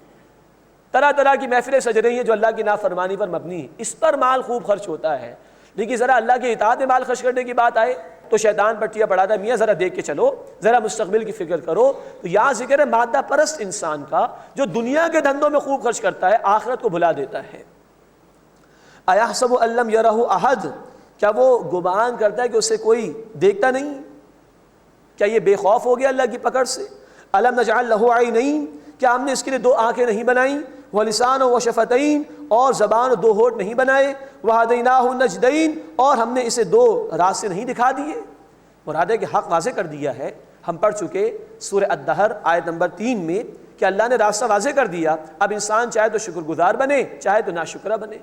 طرح طرح کی محفلیں سج رہی ہیں جو اللہ کی نافرمانی پر مبنی ہے، اس پر مال خوب خرچ ہوتا ہے۔ لیکن ذرا اللہ کے اطاعت میں مال خرچ کرنے کی بات آئے تو شیطان پٹیاں پڑھاتا ہے، میاں ذرا دیکھ کے چلو، ذرا مستقبل کی فکر کرو۔ تو یہاں ذکر ہے مادہ پرست انسان کا، جو دنیا کے دھندوں میں خوب خرچ کرتا ہے، آخرت کو بھلا دیتا ہے۔ اَيَحْسَبُ أَن لَّمْ يَرَهُ أَحَدٌ، کیا وہ گمان کرتا ہے کہ اسے کوئی دیکھتا نہیں؟ کیا یہ بے خوف ہو گیا اللہ کی پکڑ سے؟ أَلَمْ نَجْعَل لَّهُ عَيْنَيْنِ، کیا ہم نے اس کے لیے دو آنکھیں نہیں بنائیں؟ وَلِسَانًا وَشَفَتَيْنِ، اور زبان و دو ہونٹ نہیں بنائے؟ وَهَدَيْنَاهُ النَّجْدَيْنِ، اور ہم نے اسے دو راستے نہیں دکھا دیے؟ مراد ہے کہ حق واضح کر دیا ہے۔ ہم پڑھ چکے سورہ الدہر آیت نمبر 3 میں کہ اللہ نے راستہ واضح کر دیا، اب انسان چاہے تو شکر گزار بنے، چاہے تو ناشکرہ بنے۔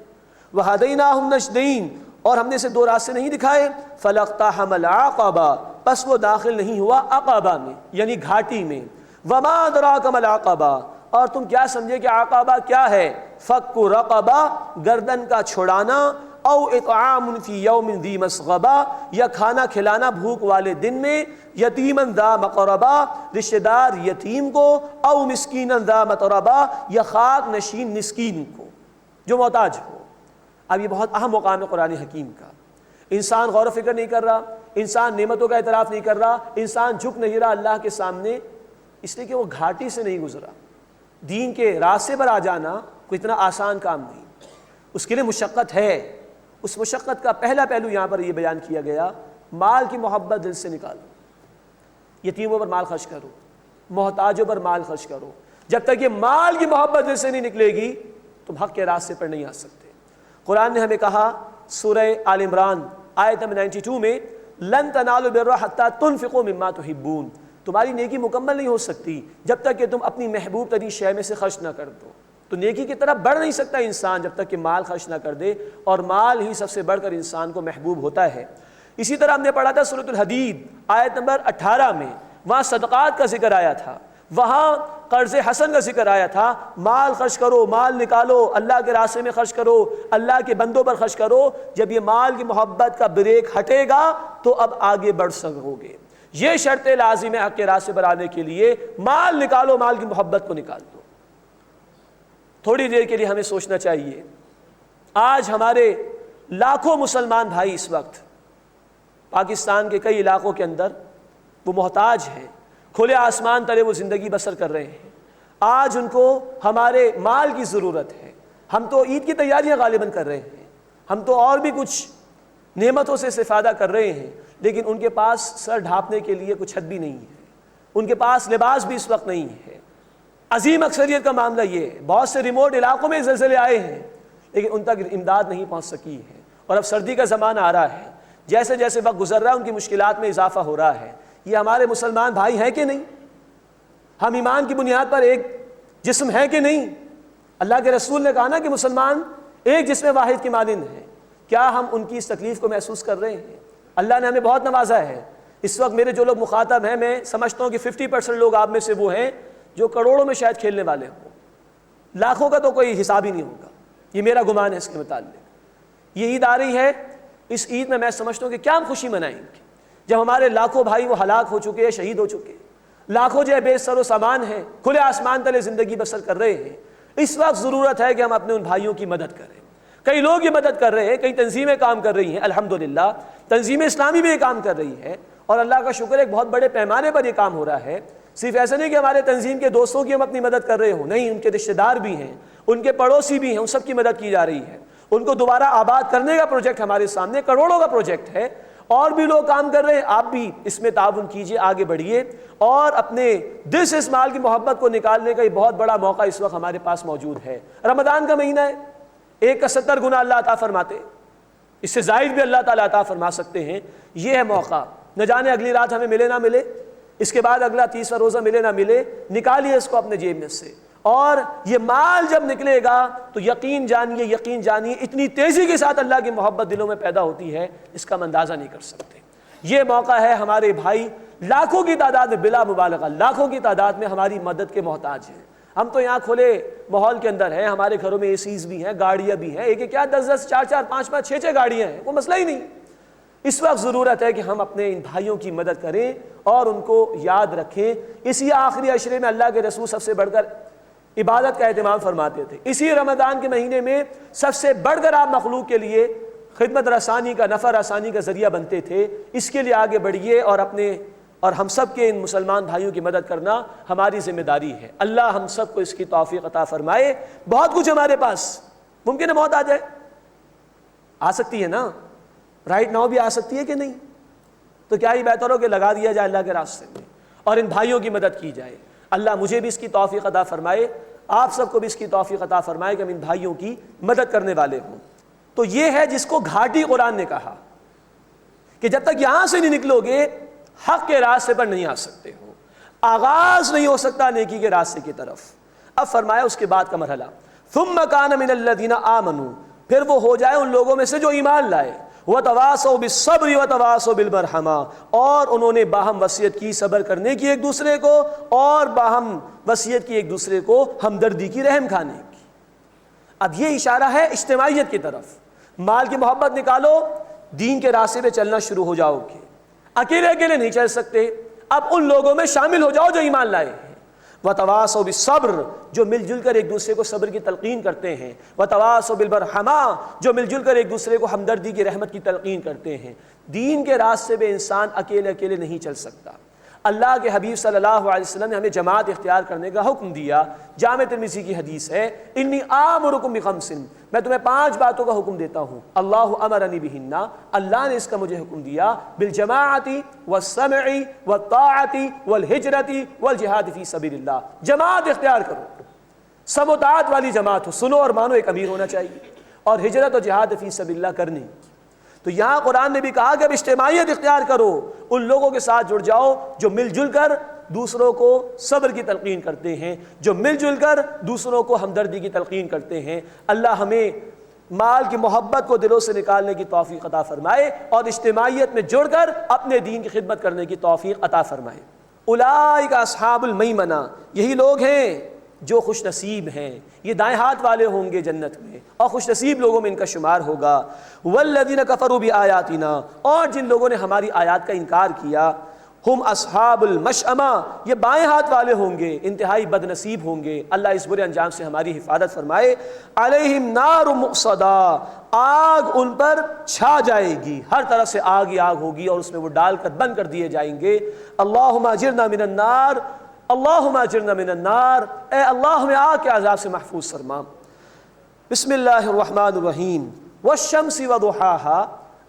وَهَدَيْنَاهُ النَّجْدَيْنِ، اور ہم نے اسے دو راستے نہیں دکھائے۔ فَلَاقْتَحَمَ الْعَقَبَةَ، پس وہ داخل نہیں ہوا عقبہ میں، یعنی گھاٹی میں۔ وَمَا أَدْرَاكَ مَا الْعَقَبَةُ، اور تم کیا سمجھے کہ عقبہ کیا ہے؟ فَكُّ رَقَبَةٍ، گردن کا چھڑانا، او اطعام فی یوم ذی مسغبہ، یا کھانا کھلانا بھوک والے دن میں، یتیماً ذا مقربہ، رشتہ دار یتیم کو، او مسکیناً ذا متربہ، یا خاک نشین مسکین کو جو محتاج ہو۔ اب یہ بہت اہم مقام ہے قرآن حکیم کا۔ انسان غور و فکر نہیں کر رہا، انسان نعمتوں کا اعتراف نہیں کر رہا، انسان جھک نہیں رہا اللہ کے سامنے، اس لیے کہ وہ گھاٹی سے نہیں گزرا۔ دین کے راستے پر آ جانا کوئی اتنا آسان کام نہیں، اس کے لیے مشقت ہے۔ اس مشقت کا پہلا پہلو یہاں پر یہ بیان کیا گیا، مال کی محبت دل سے نکالو، یتیموں پر مال خرچ کرو، محتاجوں پر مال خرچ کرو۔ جب تک یہ مال کی محبت دل سے نہیں نکلے گی تم حق کے راستے پر نہیں آ سکتے۔ قرآن نے ہمیں کہا سورہ آل عمران آیت نمبر 92 میں، لن تنالوا البر حتی تنفقوا مما تحبون، تمہاری نیکی مکمل نہیں ہو سکتی جب تک کہ تم اپنی محبوب ترین شے میں سے خرچ نہ کر دو۔ تو نیکی کی طرف بڑھ نہیں سکتا انسان جب تک کہ مال خرچ نہ کر دے، اور مال ہی سب سے بڑھ کر انسان کو محبوب ہوتا ہے۔ اسی طرح ہم نے پڑھا تھا سورۃ الحدید آیت نمبر 18 میں، وہاں صدقات کا ذکر آیا تھا، وہاں قرض حسن کا ذکر آیا تھا۔ مال خرچ کرو، مال نکالو، اللہ کے راستے میں خرچ کرو، اللہ کے بندوں پر خرچ کرو۔ جب یہ مال کی محبت کا بریک ہٹے گا تو اب آگے بڑھ سکو گے۔ یہ شرط لازم ہے حق کے راستے پر آنے کے لیے، مال نکالو، مال کی محبت کو نکال دو۔ تھوڑی دیر کے لیے ہمیں سوچنا چاہیے، آج ہمارے لاکھوں مسلمان بھائی اس وقت پاکستان کے کئی علاقوں کے اندر وہ محتاج ہیں، کھلے آسمان تلے وہ زندگی بسر کر رہے ہیں۔ آج ان کو ہمارے مال کی ضرورت ہے۔ ہم تو عید کی تیاریاں غالباً کر رہے ہیں، ہم تو اور بھی کچھ نعمتوں سے استفادہ کر رہے ہیں، لیکن ان کے پاس سر ڈھانپنے کے لیے کچھ چھت بھی نہیں ہے، ان کے پاس لباس بھی اس وقت نہیں ہے۔ عظیم اکثریت کا معاملہ یہ ہے، بہت سے ریموٹ علاقوں میں زلزلے آئے ہیں لیکن ان تک امداد نہیں پہنچ سکی ہے، اور اب سردی کا زمانہ آ رہا ہے، جیسے جیسے وقت گزر رہا ہے ان کی مشکلات میں اضافہ ہو رہا ہے۔ یہ ہمارے مسلمان بھائی ہیں کہ نہیں؟ ہم ایمان کی بنیاد پر ایک جسم ہیں کہ نہیں؟ اللہ کے رسول نے کہا نا کہ مسلمان ایک جسم واحد کی مانند ہیں۔ کیا ہم ان کی اس تکلیف کو محسوس کر رہے ہیں؟ اللہ نے ہمیں بہت نوازا ہے۔ اس وقت میرے جو لوگ مخاطب ہیں، میں سمجھتا ہوں کہ 50% لوگ آپ میں سے وہ ہیں جو کروڑوں میں شاید کھیلنے والے ہوں، لاکھوں کا تو کوئی حساب ہی نہیں ہوگا، یہ میرا گمان ہے اس کے متعلق۔ یہ عید آ رہی ہے، اس عید میں سمجھتا ہوں کہ کیا ہم خوشی منائیں گے جب ہمارے لاکھوں بھائی وہ ہلاک ہو چکے ہیں، شہید ہو چکے ہیں، لاکھوں جو ہے بے سر و سامان ہیں، کھلے آسمان تلے زندگی بسر کر رہے ہیں۔ اس وقت ضرورت ہے کہ ہم اپنے ان بھائیوں کی مدد کریں۔ کئی لوگ یہ مدد کر رہے ہیں، کئی تنظیمیں کام کر رہی ہیں، الحمدللہ تنظیم اسلامی بھی یہ کام کر رہی ہے، اور اللہ کا شکر ہے ایک بہت بڑے پیمانے پر یہ کام ہو رہا ہے۔ صرف ایسا نہیں کہ ہمارے تنظیم کے دوستوں کی ہم اپنی مدد کر رہے ہوں، نہیں، ان کے رشتہ دار بھی ہیں، ان کے پڑوسی بھی ہیں، ان سب کی مدد کی جا رہی ہے۔ ان کو دوبارہ آباد کرنے کا پروجیکٹ ہمارے سامنے کروڑوں کا پروجیکٹ ہے، اور بھی لوگ کام کر رہے ہیں۔ آپ بھی اس میں تعاون کیجئے، آگے بڑھیے، اور اپنے دل سے اس مال کی محبت کو نکالنے کا یہ بہت بڑا موقع اس وقت ہمارے پاس موجود ہے۔ رمضان کا مہینہ ہے، 1 کا 70 گنا اللہ عطا فرماتے، اس سے زائد بھی اللہ تعالیٰ عطا فرما سکتے ہیں۔ یہ ہے موقع، نہ جانے اگلی رات ہمیں ملے نہ ملے، اس کے بعد اگلا 30واں روزہ ملے نہ ملے، نکالیے اس کو اپنے جیب میں سے، اور یہ مال جب نکلے گا تو یقین جانیے اتنی تیزی کے ساتھ اللہ کی محبت دلوں میں پیدا ہوتی ہے، اس کا ہم اندازہ نہیں کر سکتے۔ یہ موقع ہے، ہمارے بھائی لاکھوں کی تعداد میں، بلا مبالغہ لاکھوں کی تعداد میں ہماری مدد کے محتاج ہیں۔ ہم تو یہاں کھلے ماحول کے اندر ہیں، ہمارے گھروں میں ACs بھی ہیں، گاڑیاں بھی ہیں، ایک کیا 10 4 5 6 گاڑیاں ہیں، وہ مسئلہ ہی نہیں۔ اس وقت ضرورت ہے کہ ہم اپنے ان بھائیوں کی مدد کریں اور ان کو یاد رکھیں۔ اسی آخری عشرے میں اللہ کے رسول سب سے بڑھ کر عبادت کا اہتمام فرماتے تھے۔ اسی رمضان کے مہینے میں سب سے بڑھ کر آپ مخلوق کے لیے خدمت رسانی کا، نفع رسانی کا ذریعہ بنتے تھے۔ اس کے لیے آگے بڑھیے، اور ہم سب کے ان مسلمان بھائیوں کی مدد کرنا ہماری ذمہ داری ہے۔ اللہ ہم سب کو اس کی توفیق عطا فرمائے۔ بہت کچھ ہمارے پاس، ممکن ہے موت آ جائے، آ سکتی ہے نا، رائٹ ناؤ بھی آ سکتی ہے کہ نہیں، تو کیا ہی بہتر ہو کہ لگا دیا جائے اللہ کے راستے میں اور ان بھائیوں کی مدد کی جائے۔ اللہ مجھے بھی اس کی توفیق عطا فرمائے، آپ سب کو بھی اس کی توفیق عطا فرمائے کہ ہم ان بھائیوں کی مدد کرنے والے ہوں۔ تو یہ ہے جس کو گھاٹی قرآن نے کہا کہ جب تک یہاں سے نہیں نکلو گے حق کے راستے پر نہیں آ سکتے ہو، آغاز نہیں ہو سکتا نیکی کے راستے کی طرف۔ اب فرمایا اس کے بعد کا مرحلہ، ثم کان من الذین آمنوا، پھر وہ ہو جائے ان لوگوں میں سے جو ایمان لائے، وتواصوا بالصبر وتواصوا بالمرحمہ، اور انہوں نے باہم وصیت کی صبر کرنے کی ایک دوسرے کو، اور باہم وصیت کی ایک دوسرے کو ہمدردی کی، رحم کھانے کی۔ اب یہ اشارہ ہے اجتماعیت کی طرف۔ مال کی محبت نکالو، دین کے راستے پہ چلنا شروع ہو جاؤ گے، اکیلے نہیں چل سکتے، اب ان لوگوں میں شامل ہو جاؤ جو ایمان لائے ہیں۔ وتواصوا بالصبر، جو مل جل کر ایک دوسرے کو صبر کی تلقین کرتے ہیں، وتواصوا بالمرحمہ، جو مل جل کر ایک دوسرے کو ہمدردی کی، رحمت کی تلقین کرتے ہیں۔ دین کے راستے پہ انسان اکیلے نہیں چل سکتا۔ اللہ کے حبیب صلی اللہ علیہ وسلم نے ہمیں جماعت اختیار کرنے کا حکم دیا۔ جامع ترمذی کی حدیث ہے، انی آمرکم بخمس، میں تمہیں 5 باتوں کا حکم دیتا ہوں، اللہ امرنی بہن، اللہ نے اس کا مجھے حکم دیا، بالجماعت والسمع والطاعت والہجرت والجہاد فی سبیل اللہ۔ جماعت اختیار کرو، سمع و طاعت والی جماعت ہو، سنو اور مانو، ایک امیر ہونا چاہیے، اور ہجرت و جہاد فی سبیل اللہ کرنی۔ تو یہاں قرآن نے بھی کہا کہ اب اجتماعیت اختیار کرو، ان لوگوں کے ساتھ جڑ جاؤ جو مل جل کر دوسروں کو صبر کی تلقین کرتے ہیں، جو مل جل کر دوسروں کو ہمدردی کی تلقین کرتے ہیں۔ اللہ ہمیں مال کی محبت کو دلوں سے نکالنے کی توفیق عطا فرمائے، اور اجتماعیت میں جڑ کر اپنے دین کی خدمت کرنے کی توفیق عطا فرمائے۔ اولئک اصحاب المیمنہ، یہی لوگ ہیں جو خوش نصیب ہیں، یہ دائیں ہاتھ والے ہوں گے جنت میں، اور خوش نصیب لوگوں میں ان کا شمار ہوگا۔ والذین کفروا بآیاتنا، اور جن لوگوں نے ہماری آیات کا انکار کیا، ہم اصحاب المشأمہ، یہ بائیں ہاتھ والے ہوں گے، انتہائی بد نصیب ہوں گے۔ اللہ اس برے انجام سے ہماری حفاظت فرمائے۔ علیہم نار مؤصدہ، آگ ان پر چھا جائے گی، ہر طرف سے آگ ہی آگ ہوگی، اور اس میں وہ ڈال کر بند کر دیے جائیں گے۔ اللہم اجرنا من النار، اللہم اجرنا من النار، اے اللہ ہمیں آگ کے عذاب سے محفوظ فرما۔ بسم اللہ الرحمن الرحیم، والشمس وضحاہا،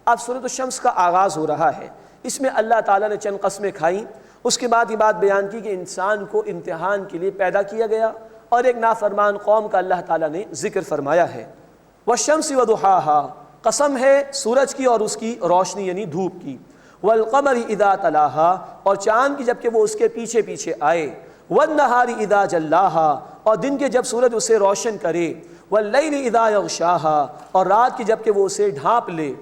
اب سورۃ الشمس کا آغاز ہو رہا ہے۔ اس میں اللہ تعالیٰ نے چند قسمیں کھائیں، اس کے بعد یہ بات بیان کی کہ انسان کو امتحان کے لیے پیدا کیا گیا، اور ایک نافرمان قوم کا اللہ تعالیٰ نے ذکر فرمایا ہے۔ والشمس وضحاہا، قسم ہے سورج کی اور اس کی روشنی یعنی دھوپ کی، والقمر اذا تلاہا، اور چاند کی جبکہ وہ اس کے پیچھے پیچھے آئے، والنہار اذا جلاہا، اور دن کے جب سورج اسے روشن کرے، واللیل اذا یغشاہا، اور رات کی جبکہ وہ اسے ڈھانپ لے،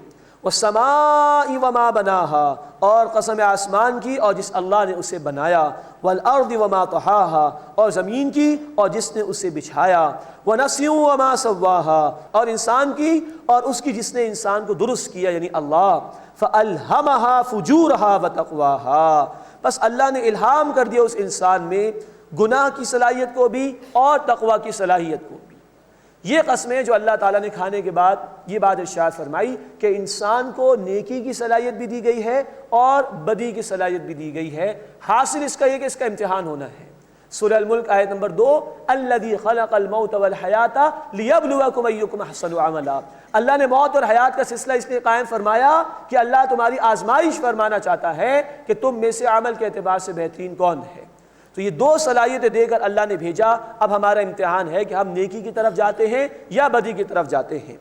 والسماء وما بناہا، اور قسم آسمان کی اور جس اللہ نے اسے بنایا، والارض وما طحاہا، اور زمین کی اور جس نے اسے بچھایا، ونفس وما سواہا، اور انسان کی اور اس کی جس نے انسان کو درست کیا یعنی اللہ، فألہمہا فجورہا وتقواہا، بس اللہ نے الہام کر دیا اس انسان میں گناہ کی صلاحیت کو بھی اور تقوی کی صلاحیت کو بھی۔ یہ قسمیں جو اللہ تعالیٰ نے کھانے کے بعد یہ بات ارشاد فرمائی کہ انسان کو نیکی کی صلاحیت بھی دی گئی ہے اور بدی کی صلاحیت بھی دی گئی ہے، حاصل اس کا یہ کہ اس کا امتحان ہونا ہے۔ سورہ الملک آیت نمبر 2، الذی خلق الموت والحیات لیبلوکم ایکم احسن عملا۔ اللہ نے موت اور حیات کا سلسلہ اس لیے قائم فرمایا کہ اللہ تمہاری آزمائش فرمانا چاہتا ہے کہ تم میں سے عمل کے اعتبار سے بہترین کون ہے۔ تو یہ دو صلاحیتیں دے کر اللہ نے بھیجا، اب ہمارا امتحان ہے کہ ہم نیکی کی طرف جاتے ہیں یا بدی کی طرف جاتے ہیں۔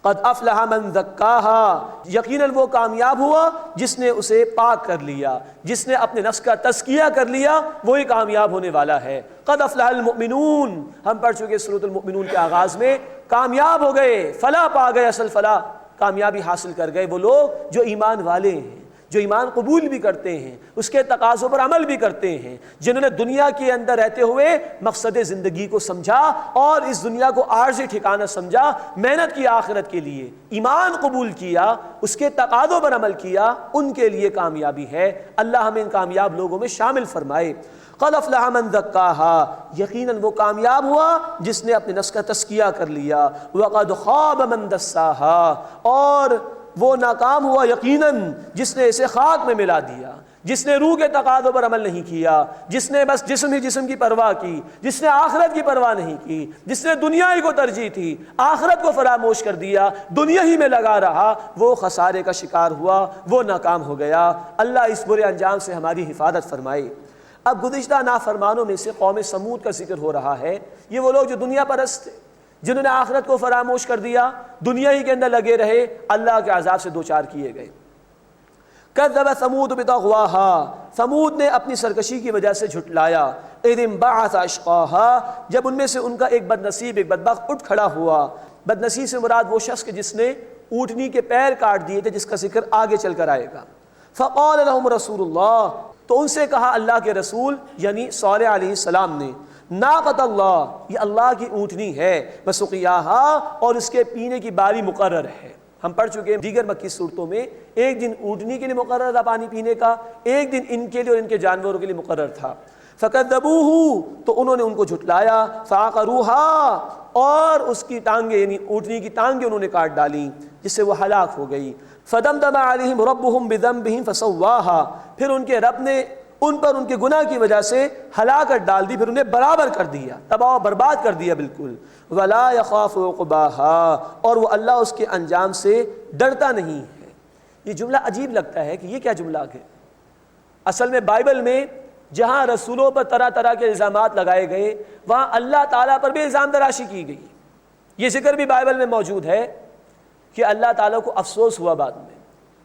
قد افلح من زکاہا، یقیناً وہ کامیاب ہوا جس نے اسے پاک کر لیا، جس نے اپنے نفس کا تزکیہ کر لیا، وہی کامیاب ہونے والا ہے۔ قد افلح المؤمنون، ہم پڑھ چکے سورۃ المؤمنون کے آغاز میں، کامیاب ہو گئے، فلاح پا گئے، اصل فلاح کامیابی حاصل کر گئے وہ لوگ جو ایمان والے ہیں، جو ایمان قبول بھی کرتے ہیں، اس کے تقاضوں پر عمل بھی کرتے ہیں، جنہوں نے دنیا کے اندر رہتے ہوئے مقصد زندگی کو سمجھا اور اس دنیا کو عارضی ٹھکانہ سمجھا، محنت کی آخرت کے لیے، ایمان قبول کیا، اس کے تقاضوں پر عمل کیا، ان کے لیے کامیابی ہے۔ اللہ ہمیں ان کامیاب لوگوں میں شامل فرمائے۔ قد افلح من زکاہا، یقیناً وہ کامیاب ہوا جس نے اپنے نفس کا تزکیہ کر لیا۔ وقد خاب من دساہا، اور وہ ناکام ہوا یقیناً جس نے اسے خاک میں ملا دیا، جس نے روح کے تقاضوں پر عمل نہیں کیا، جس نے بس جسم ہی جسم کی پرواہ کی، جس نے آخرت کی پرواہ نہیں کی، جس نے دنیا ہی کو ترجیح تھی، آخرت کو فراموش کر دیا، دنیا ہی میں لگا رہا، وہ خسارے کا شکار ہوا، وہ ناکام ہو گیا۔ اللہ اس برے انجام سے ہماری حفاظت فرمائے۔ اب گزشتہ نافرمانوں میں سے قوم سمود کا ذکر ہو رہا ہے۔ یہ وہ لوگ جو دنیا پرست تھے، جنہوں نے آخرت کو فراموش کر دیا، دنیا ہی کے اندر لگے رہے، اللہ کے عذاب سے دوچار کیے گئے۔ کذب ثمود بطغواہا، ثمود نے اپنی سرکشی کی وجہ سے جھٹلایا۔ اذ انبعث اشقاہا، جب ان میں سے ان کا ایک بد نصیب، ایک بدبخت اٹھ کھڑا ہوا۔ بد نصیب سے مراد وہ شخص کہ جس نے اونٹنی کے پیر کاٹ دیے تھے، جس کا ذکر آگے چل کر آئے گا۔ فقال لهم رسول اللہ، تو ان سے کہا اللہ کے رسول یعنی صالح علیہ السلام نے، ناقۃ اللہ، یہ اللہ کی اونٹنی ہے، وسقیاہا، اور اس کے پینے کی باری مقرر ہے۔ ہم پڑھ چکے ہیں دیگر مکی صورتوں میں، ایک دن اونٹنی کے لیے مقرر تھا پانی پینے کا، ایک دن ان کے لیے اور ان کے جانوروں کے لیے مقرر تھا۔ فکذبوہ، تو انہوں نے ان کو جھٹلایا، فعقروہا، اور اس کی ٹانگیں یعنی اونٹنی کی ٹانگیں انہوں نے کاٹ ڈالی، جس سے وہ ہلاک ہو گئی۔ فدمدم علیہم ربہم بذنبہم فسواہا، پھر ان کے رب نے ان پر ان کے گناہ کی وجہ سے ہلاکت ڈال دی، پھر انہیں برابر کر دیا، تباہ و برباد کر دیا بالکل۔ ولا یخاف عقباہا، اور وہ اللہ اس کے انجام سے ڈرتا نہیں ہے۔ یہ جملہ عجیب لگتا ہے کہ یہ کیا جملہ ہے؟ اصل میں بائبل میں جہاں رسولوں پر طرح طرح کے الزامات لگائے گئے، وہاں اللہ تعالیٰ پر بھی الزام تراشی کی گئی۔ یہ ذکر بھی بائبل میں موجود ہے کہ اللہ تعالیٰ کو افسوس ہوا، بعد میں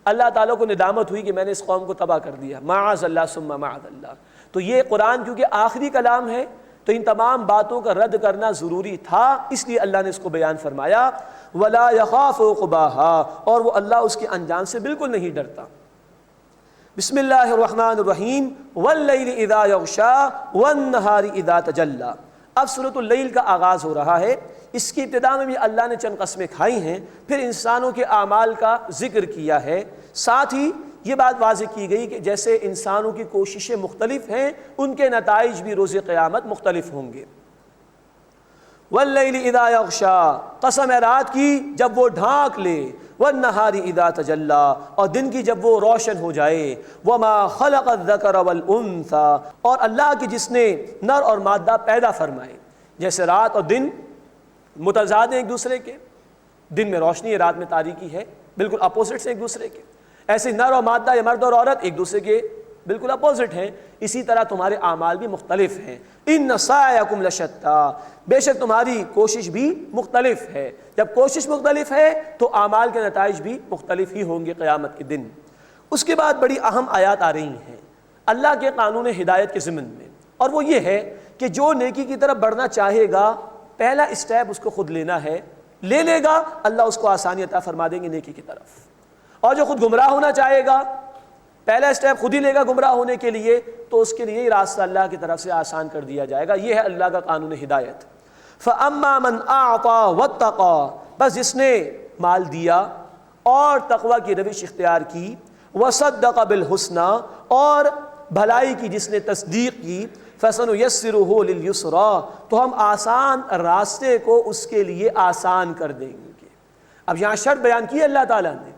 اللہ تعالیٰ کو ندامت ہوئی کہ میں نے اس قوم کو تباہ کر دیا، معاذ اللہ ثم معاذ اللہ۔ تو یہ قرآن کیونکہ آخری کلام ہے تو ان تمام باتوں کا رد کرنا ضروری تھا، اس لیے اللہ نے اس کو بیان فرمایا۔ ولا یخاف عقباہا، اور وہ اللہ اس کے انجام سے بالکل نہیں ڈرتا۔ بسم اللہ الرحمن الرحیم، واللیل اذا یغشا والنہار اذا تجلی۔ اب سورۃ اللیل کا آغاز ہو رہا ہے۔ اس کی ابتدا میں بھی اللہ نے چند قسمیں کھائی ہیں، پھر انسانوں کے اعمال کا ذکر کیا ہے، ساتھ ہی یہ بات واضح کی گئی کہ جیسے انسانوں کی کوششیں مختلف ہیں، ان کے نتائج بھی روز قیامت مختلف ہوں گے۔ واللیل اذا یغشا، قسم ہے رات کی جب وہ ڈھانک لے، والنہار اذا تجلی، اور دن کی جب وہ روشن ہو جائے، وما خلق الذکر والانثی، اور اللہ کی جس نے نر اور مادہ پیدا فرمائے۔ جیسے رات اور دن متضاد ہیں ایک دوسرے کے، دن میں روشنی ہے، رات میں تاریکی ہے، بالکل اپوزٹس ہیں ایک دوسرے کے، ایسے نر اور مادہ یا مرد اور عورت ایک دوسرے کے بالکل اپوزٹ ہیں، اسی طرح تمہارے اعمال بھی مختلف ہیں۔ ان سعیکم لشتی، بے شک تمہاری کوشش بھی مختلف ہے۔ جب کوشش مختلف ہے تو اعمال کے نتائج بھی مختلف ہی ہوں گے قیامت کے دن۔ اس کے بعد بڑی اہم آیات آ رہی ہیں اللہ کے قانون ہدایت کے ضمن میں، اور وہ یہ ہے کہ جو نیکی کی طرف بڑھنا چاہے گا، پہلا اسٹیپ اس کو خود لینا ہے، لے لے گا اللہ اس کو آسانی عطا فرما دیں گے نیکی کی طرف۔ اور جو خود گمراہ ہونا چاہے گا، پہلا اسٹیپ خود ہی لے گا گمراہ ہونے کے لیے، تو اس کے لیے راستہ اللہ کی طرف سے آسان کر دیا جائے گا۔ یہ ہے اللہ کا قانون ہدایت۔ فَأَمَّا مَنْ أَعْطَى وَاتَّقَى، بس جس نے مال دیا اور تقوی کی روش اختیار کی، وَصَدَّقَ بِالْحُسْنَى، اور بھلائی کی جس نے تصدیق کی، فَسَنُيَسِّرُهُ لِلْيُسْرَىٰ، تو ہم آسان راستے کو اس کے لیے آسان کر دیں گے۔ اب یہاں شرط بیان کی اللہ تعالیٰ نے،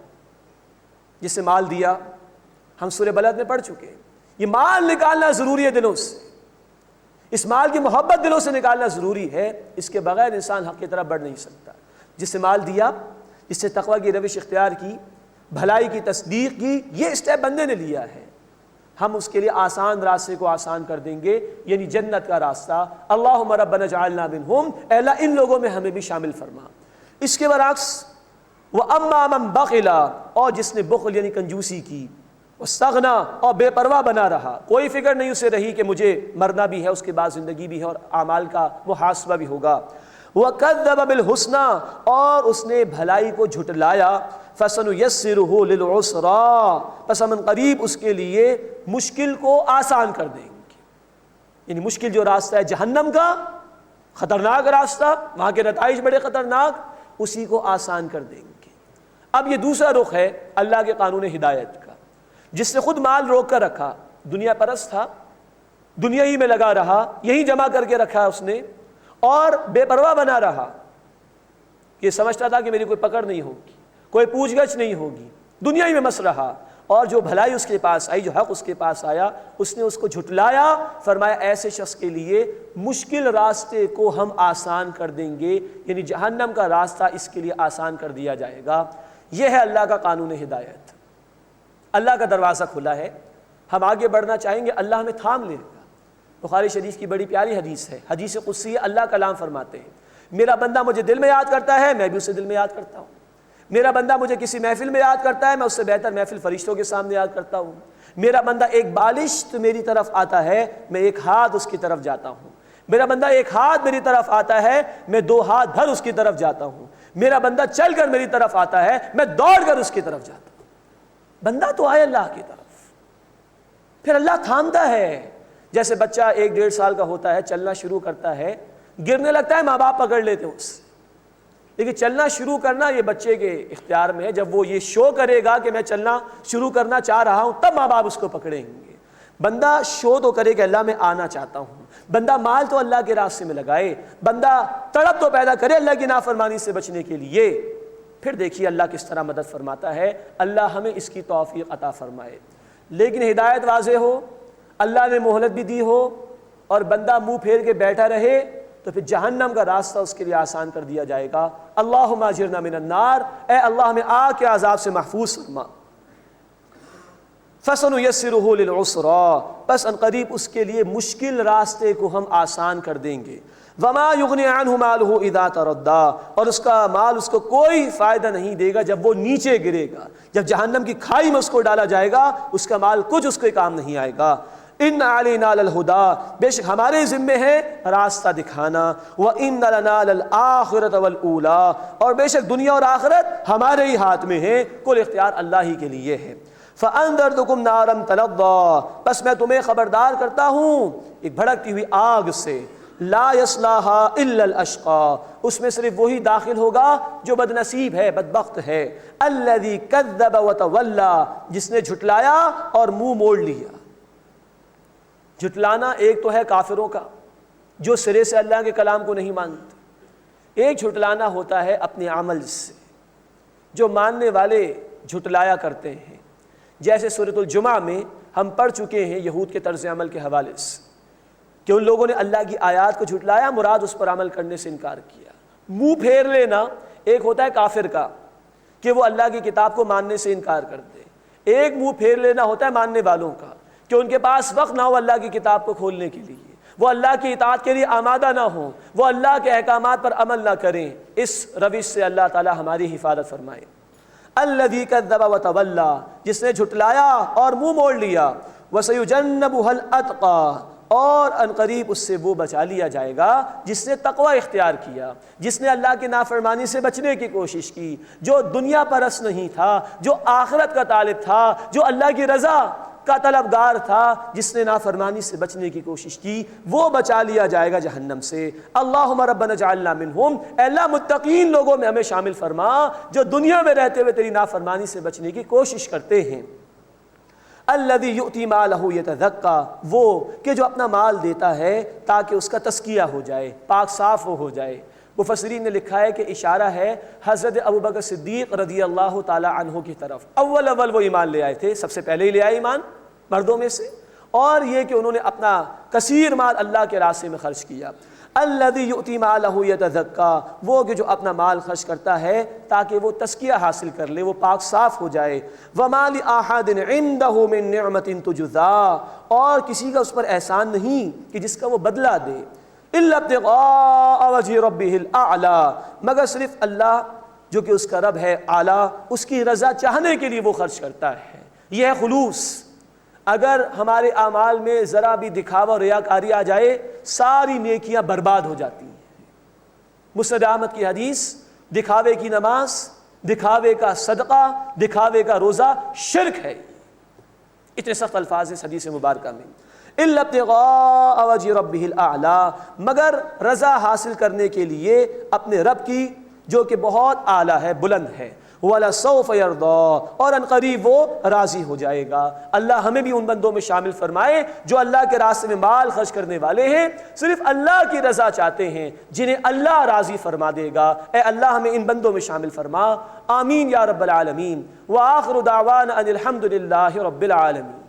جس سے مال دیا، ہم سورہ بلد میں پڑھ چکے ہیں، یہ مال نکالنا ضروری ہے دلوں سے، اس مال کی محبت دلوں سے نکالنا ضروری ہے، اس کے بغیر انسان حق کی طرف بڑھ نہیں سکتا۔ جس سے مال دیا، جس سے تقویٰ کی روش اختیار کی، بھلائی کی تصدیق کی، یہ اسٹیپ بندے نے لیا ہے، ہم اس کے لیے آسان راستے کو آسان کر دیں گے، یعنی جنت کا راستہ۔ اللہم ربنا اجعلنا منہم، اے اللہ ان لوگوں میں ہمیں بھی شامل فرما۔ اس کے برعکس وَأَمَّا مَنْ بَخِلَ، اور جس نے بخل یعنی کنجوسی کی، وَاسْتَغْنَى، اور بے پرواہ بنا رہا، کوئی فکر نہیں اسے رہی کہ مجھے مرنا بھی ہے، اس کے بعد زندگی بھی ہے اور اعمال کا محاسبہ بھی ہوگا۔ وَكَذَّبَ بِالْحُسْنَى، اور اس نے بھلائی کو جھٹلایا، فَسَنُيَسِّرُهُ لِلْعُسْرَىٰ، پس ہم قریب اس کے لیے مشکل کو آسان کر دیں گے، یعنی مشکل جو راستہ ہے جہنم کا، خطرناک راستہ، وہاں کے نتائج بڑے خطرناک، اسی کو آسان کر دیں گے۔ اب یہ دوسرا رخ ہے اللہ کے قانون ہدایت کا، جس نے خود مال روک کر رکھا، دنیا پرست تھا، دنیا ہی میں لگا رہا، یہی جمع کر کے رکھا اس نے، اور بے پرواہ بنا رہا، یہ سمجھتا تھا کہ میری کوئی پکڑ نہیں ہوگی، کوئی پوچھ گچھ نہیں ہوگی، دنیا ہی میں مس رہا، اور جو بھلائی اس کے پاس آئی، جو حق اس کے پاس آیا، اس نے اس کو جھٹلایا۔ فرمایا ایسے شخص کے لیے مشکل راستے کو ہم آسان کر دیں گے، یعنی جہنم کا راستہ اس کے لیے آسان کر دیا جائے گا۔ یہ ہے اللہ کا قانون ہدایت، اللہ کا دروازہ کھلا ہے، ہم آگے بڑھنا چاہیں گے، اللہ ہمیں تھام لے گا۔ بخاری شریف کی بڑی پیاری حدیث ہے، حدیث قدسی، اللہ کلام فرماتے ہیں، میرا بندہ مجھے دل میں یاد کرتا ہے، میں بھی اسے دل میں یاد کرتا ہوں۔ میرا بندہ مجھے کسی محفل میں یاد کرتا ہے، میں اس سے بہتر محفل فرشتوں کے سامنے یاد کرتا ہوں۔ میرا بندہ ایک بالش تو میری طرف آتا ہے، میں ایک ہاتھ اس کی طرف جاتا ہوں۔ میرا بندہ ایک ہاتھ میری طرف آتا ہے، میں 2 ہاتھ بھر اس کی طرف جاتا ہوں۔ میرا بندہ چل کر میری طرف آتا ہے، میں دوڑ کر اس کی طرف جاتا ہوں۔ بندہ تو آئے اللہ کی طرف، پھر اللہ تھامتا ہے۔ جیسے بچہ 1-1.5 سال کا ہوتا ہے، چلنا شروع کرتا ہے، گرنے لگتا ہے، ماں باپ پکڑ لیتے ہیں اسے، لیکن چلنا شروع کرنا یہ بچے کے اختیار میں ہے۔ جب وہ یہ شو کرے گا کہ میں چلنا شروع کرنا چاہ رہا ہوں، تب ماں باپ اس کو پکڑیں گے۔ بندہ شو تو کرے کہ اللہ میں آنا چاہتا ہوں، بندہ مال تو اللہ کے راستے میں لگائے، بندہ تڑپ تو پیدا کرے اللہ کی نافرمانی سے بچنے کے لیے، پھر دیکھیے اللہ کس طرح مدد فرماتا ہے۔ اللہ ہمیں اس کی توفیق عطا فرمائے۔ لیکن ہدایت واضح ہو، اللہ نے مہلت بھی دی ہو، اور بندہ منہ پھیر کے بیٹھا رہے، تو پھر جہنم کا راستہ اس کے لیے آسان کر دیا جائے گا۔ اللہم اجرنا من النار، اے اللہ ہمیں آگ کے عذاب سے محفوظ فرما۔ فَسَنُيَسِّرُهُ لِلْعُسْرَىٰ، بس ان قریب اس کے لیے مشکل راستے کو ہم آسان کر دیں گے۔ وَمَا يُغْنِي عَنْهُ مَالُهُ إِذَا تَرَدَّىٰ، اور اس کا مال اس کو کوئی فائدہ نہیں دے گا جب وہ نیچے گرے گا، جب جہنم کی کھائی میں اس کو ڈالا جائے گا، اس کا مال کچھ اس کے کام نہیں آئے گا۔ ان علینا للہدیٰ، بے شک ہمارے ذمے ہے راستہ دکھانا، وان لنا للآخرۃ والأولیٰ، اور بے شک دنیا اور آخرت ہمارے ہی ہاتھ میں ہے، کل اختیار اللہ ہی کے لیے ہے۔ فأنذرتکم نارا تلظیٰ، بس میں تمہیں خبردار کرتا ہوں ایک بھڑکتی ہوئی آگ سے، لا یصلاھا الا الاشقیٰ، اس میں صرف وہی داخل ہوگا جو بد نصیب ہے، بدبخت ہے، الذی کذب وتولیٰ، جس نے جھٹلایا اور منہ موڑ لیا۔ جھٹلانا ایک تو ہے کافروں کا جو سرے سے اللہ کے کلام کو نہیں مانتے، ایک جھٹلانا ہوتا ہے اپنے عمل سے، جو ماننے والے جھٹلایا کرتے ہیں۔ جیسے سورۃ الجمعہ میں ہم پڑھ چکے ہیں یہود کے طرز عمل کے حوالے سے کہ ان لوگوں نے اللہ کی آیات کو جھٹلایا، مراد اس پر عمل کرنے سے انکار کیا۔ منہ پھیر لینا ایک ہوتا ہے کافر کا کہ وہ اللہ کی کتاب کو ماننے سے انکار کر دے، ایک منہ پھیر لینا ہوتا ہے ماننے والوں کا کہ ان کے پاس وقت نہ ہو اللہ کی کتاب کو کھولنے کے لیے، وہ اللہ کی اطاعت کے لیے آمادہ نہ ہوں، وہ اللہ کے احکامات پر عمل نہ کریں۔ اس روش سے اللہ تعالی ہماری حفاظت فرمائے۔ الذی کذب وتولیٰ، جس نے جھٹلایا اور منہ موڑ لیا، وسیجنبھا الاتقیٰ، اور ان قریب اس سے وہ بچا لیا جائے گا جس نے تقوی اختیار کیا، جس نے اللہ کی نافرمانی سے بچنے کی کوشش کی، جو دنیا پرست نہیں تھا، جو آخرت کا طالب تھا، جو اللہ کی رضا کا طلبگار تھا، جس نے نافرمانی سے بچنے کی کوشش کی، وہ بچا لیا جائے گا جہنم سے۔ اللہم ربنا اجعلنا منہم، اے اللہ متقین لوگوں میں ہمیں شامل فرما جو دنیا میں رہتے ہوئے تیری نافرمانی سے بچنے کی کوشش کرتے ہیں۔ الذی یؤتی مالہ یتزکیٰ، وہ کہ جو اپنا مال دیتا ہے تاکہ اس کا تزکیہ ہو جائے، پاک صاف ہو جائے۔ مفسرین نے لکھا ہے کہ اشارہ ہے حضرت ابوبکر صدیق رضی اللہ تعالی عنہ کی طرف۔ اول وہ ایمان لے آئے تھے، سب سے پہلے ہی لے آئے ایمان مردوں میں سے، اور یہ کہ انہوں نے اپنا کثیر مال اللہ کے راستے میں خرچ کیا۔ الذی یؤتی مالہ یتزکیٰ، وہ کہ جو اپنا مال خرچ کرتا ہے تاکہ وہ تزکیہ حاصل کر لے، وہ پاک صاف ہو جائے۔ وما لأحد عندہ من نعمت تجزیٰ، اور کسی کا اس پر احسان نہیں کہ جس کا وہ بدلہ دے۔ الا ابتغاء وجہ ربہ الاعلیٰ، مگر صرف اللہ جو کہ اس کا رب ہے اعلیٰ، اس کی رضا چاہنے کے لیے وہ خرچ کرتا ہے۔ یہ ہے خلوص۔ اگر ہمارے اعمال میں ذرا بھی دکھاوا اور ریاکاری آ جائے، ساری نیکیاں برباد ہو جاتی ہیں۔ مسند احمد کی حدیث، دکھاوے کی نماز، دکھاوے کا صدقہ، دکھاوے کا روزہ شرک ہے۔ اتنے سخت الفاظ ہیں اس حدیث مبارکہ میں۔ الا ابتغاء وجہ ربہ الاعلیٰ، مگر رضا حاصل کرنے کے لیے اپنے رب کی جو کہ بہت اعلیٰ ہے، بلند ہے۔ وَلَسَوْفَ يَرْضَىٰ، اور ان قریب وہ راضی ہو جائے گا۔ اللہ ہمیں بھی ان بندوں میں شامل فرمائے جو اللہ کے راستے میں مال خرچ کرنے والے ہیں، صرف اللہ کی رضا چاہتے ہیں، جنہیں اللہ راضی فرما دے گا۔ اے اللہ ہمیں ان بندوں میں شامل فرما، آمین یا رب العالمین۔ وآخر دعوانا ان الحمد للہ رب العالمین۔